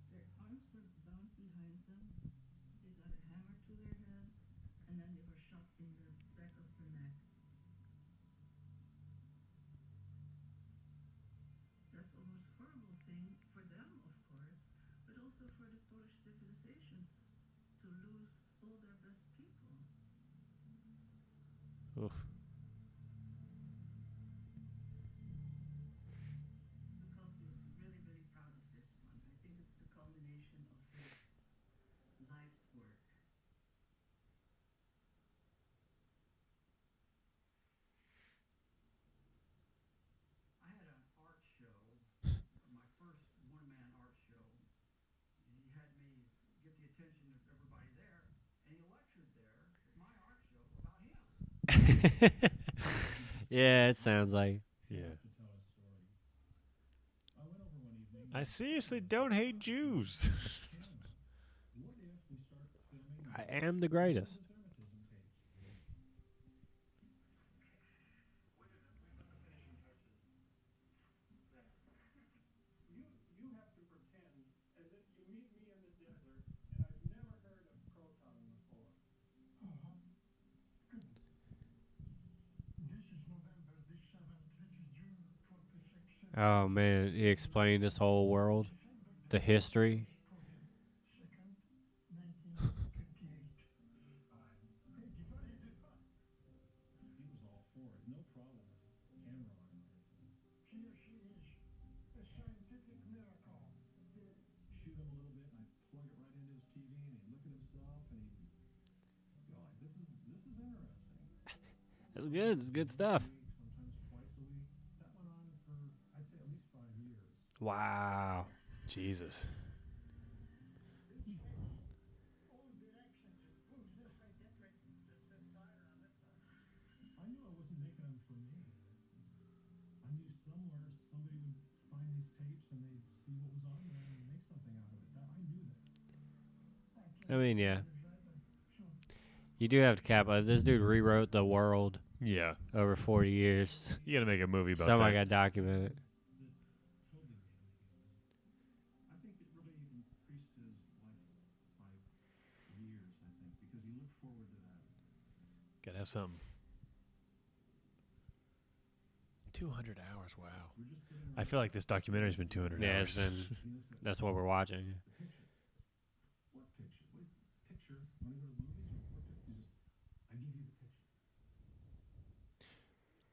Their arms were bound behind them. They got a hammer to their head, and then they were shot in the back of the neck. That's the most horrible thing for them, of course, but also for the Polish civilization to lose all their best people. Oof. Szukalski was really, really proud of this one. I think it's the culmination of his life's work. I had an art show, my first one-man art show. And he had me get the attention of everybody there, and he lectured there at my art show about him. Yeah, it sounds like. Yeah. To tell a story. I went over one evening. I seriously don't hate Jews. What if we start filming I am the greatest. anti-Semitism tapes? You have to pretend as if you meet me in the desert and I've never heard of Croton before. Good. This is November the 7th, this is June 26th. Oh, man. He explained this whole world, the history. 2nd, 1958. 85. He was all for it. No problem with camera on him or anything. He or she is a scientific miracle. Shoot him a little bit and I'd plug it right into his TV and he'd look at himself and he'd go like, this is interesting. It's good. It's good stuff. Sometimes twice a week. That went on for, I'd say, at least 5 years. Wow. Jesus. All directions. Who's this right there? This side or on this side? I knew I wasn't making them for me. I knew somewhere somebody would find these tapes and they'd see what was on there and make something out of it. I knew that. I mean, yeah. You do have to cap it. This dude rewrote the world Yeah. over 40 years. You gotta make a movie about Somebody that. got documented. Totally made him human. I think it really increased his life by years, I think, because he looked forward to that. Gotta have something. 200 hours, wow. We're just sitting I feel like this documentary's been 200 Yeah, hours. it's been. That's what we're watching. What picture? What picture? Want to go to the movies or what picture? I give you the picture.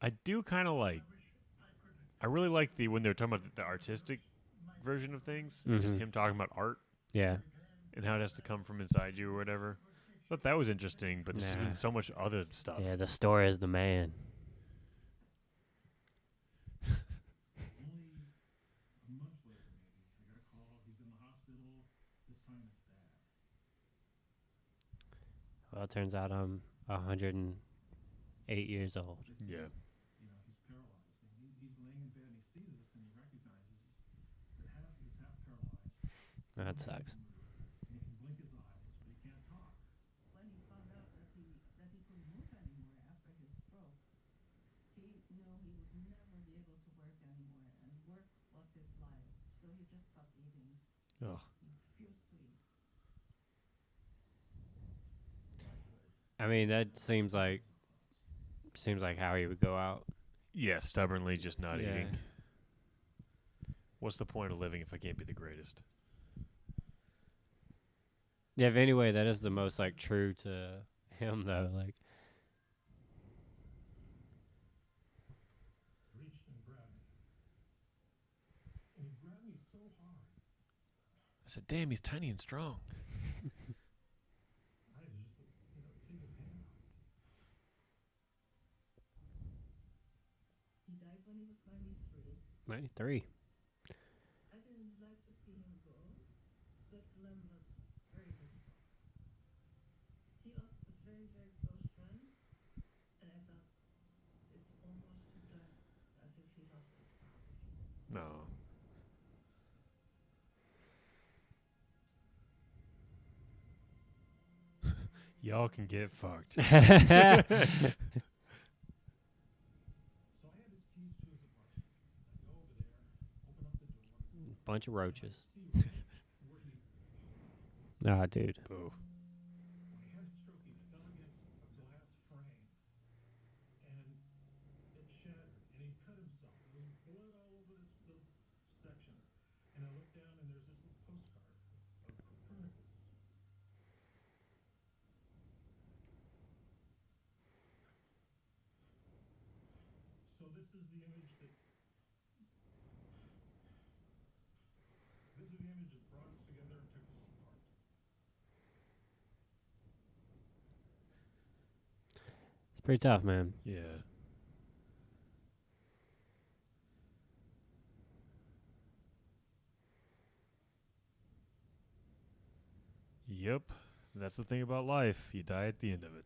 I do kind of like. I really like the when they're talking about the artistic version of things, just him talking about art Yeah. and how it has to come from inside you or whatever. Thought that was interesting, but there's Nah. been so much other stuff. Yeah, the story is the man. Only a month later, maybe, I got a call. He's in the hospital. This time it's bad. Well, it turns out I'm 108 years old. Yeah. You know, he's paralyzed. And he's laying in bed and he sees us and he recognizes that he's half paralyzed. That sucks. And he can blink his eyes, but he can't talk. When he found out that he couldn't move anymore after his stroke, he knew he would never be able to work anymore, and work was his life. So he just stopped eating. Oh. He refused to eat. I mean, that seems like how he would go out. Yeah, stubbornly just not Yeah. eating. What's the point of living if I can't be the greatest? Yeah, if anyway, that is the most like true to him though. Like, Reached and grabbed me. And he grabbed me so hard. I said, damn, he's tiny and strong. I had to just, take his hand off. He died when he was 93. 93. I didn't like to see him go, but Glenn was very difficult. He lost a very, very close friend, and I thought it's almost to death as if he lost his father. No. Y'all can get fucked. So I had his keys to his apartment. I go over there, open up the door. Bunch of roaches. See where he Ah, dude. Boo. When he had his trophy, it fell against a glass frame, and it shattered, and he cut himself. There was blood all over this little section, and I looked down, and there's this little postcard of Copernicus. So this is the image that brought us together and took us apart. It's pretty tough, man. Yeah. Yep. That's the thing about life. You die at the end of it.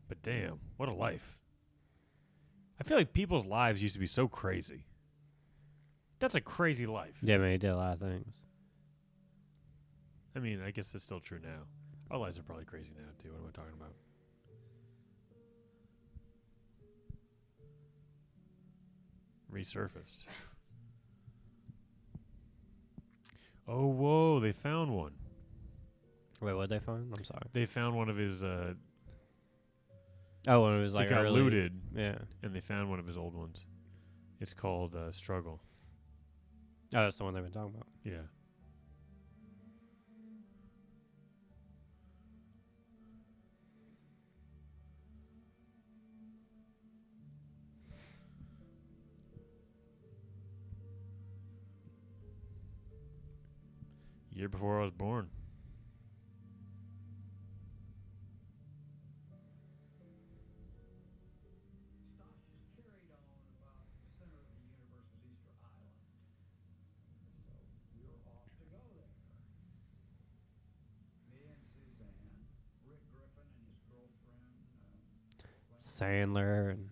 But damn, what a life. I feel like people's lives used to be so crazy. That's a crazy life. Yeah, man, he did a lot of things. I mean, I guess that's still true now. Our lives are probably crazy now, too. What am I talking about? Resurfaced. Oh, whoa, they found one. Wait, what'd they find? I'm sorry. They found one of his, Oh, when it was like it got early. looted, Yeah. and they found one of his old ones. It's called Struggle. Oh, that's the one they've been talking about. Yeah. Year before I was born. Stosh just carried on about the center of the universe's Easter Island. So we were off to go there. Me and Suzanne, Rick Griffin and his girlfriend. Sandler and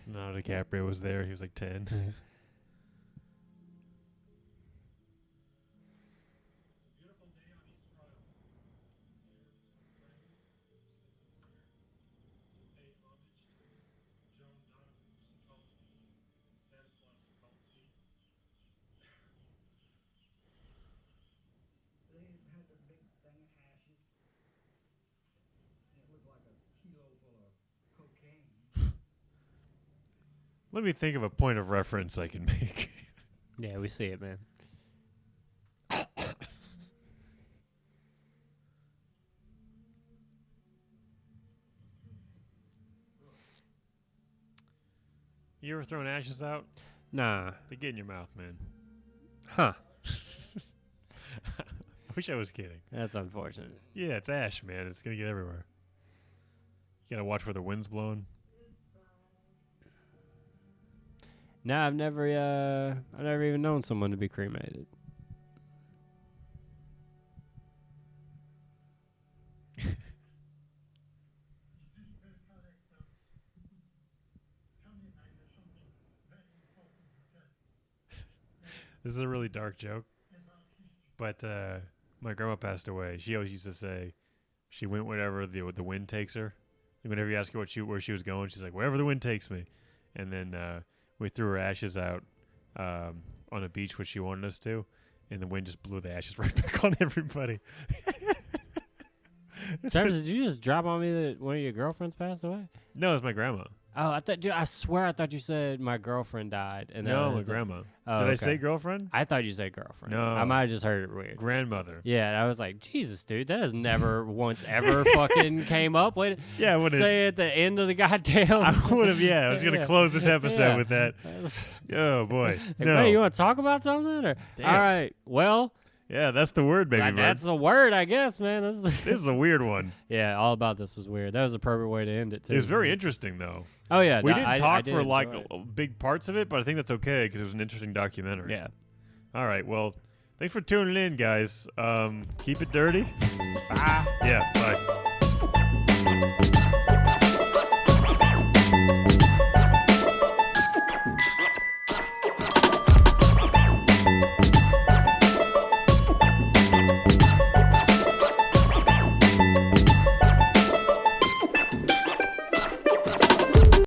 No, DiCaprio was there. He was like 10. Beautiful day on Easter Island. Here with some friends, citizens here, to pay homage to Joan Donovan Szukalski and Stanislav Szukalski. They had the big thing of ashes. And it looked like a kilo full of cocaine. Let me think of a point of reference I can make. yeah, we see it, man. You ever thrown ashes out? Nah. They get in your mouth, man. Huh. I wish I was kidding. That's unfortunate. Yeah, it's ash, man. It's gonna get everywhere. You gotta watch where the wind's blowing. Nah, I've never even known someone to be cremated. This is a really dark joke, but my grandma passed away. She always used to say she went wherever the wind takes her. And whenever you ask her where she was going, she's like, wherever the wind takes me. And then we threw her ashes out on a beach, which she wanted us to, and the wind just blew the ashes right back on everybody. Travis, did you just drop on me that one of your girlfriends passed away? No, it's my grandma. Oh, I thought, dude, I swear I thought you said my girlfriend died. And No, my was like- grandma. Oh, Did I okay. say girlfriend? I thought you said girlfriend. No. I might have just heard it weird. Grandmother. Yeah, I was like, Jesus, dude, that has never once ever fucking came up. Wait, Yeah, I would've- say at the end of the goddamn. I would have, yeah. I was going to Yeah. close this episode Yeah. with that. Oh, boy. Hey, No. buddy, you want to talk about something? Or Damn. all right, well, Yeah, that's the word, baby bird. that's the word, I guess, man. This is a weird one. Yeah, all about this was weird. That was a perfect way to end it too. It was very interesting, though. Oh yeah, We no, didn't I talk did for like enjoy it. big parts of it, but I think that's okay because it was an interesting documentary. Yeah. All right. Well, thanks for tuning in, guys. Keep it dirty. Bye. Yeah. Bye.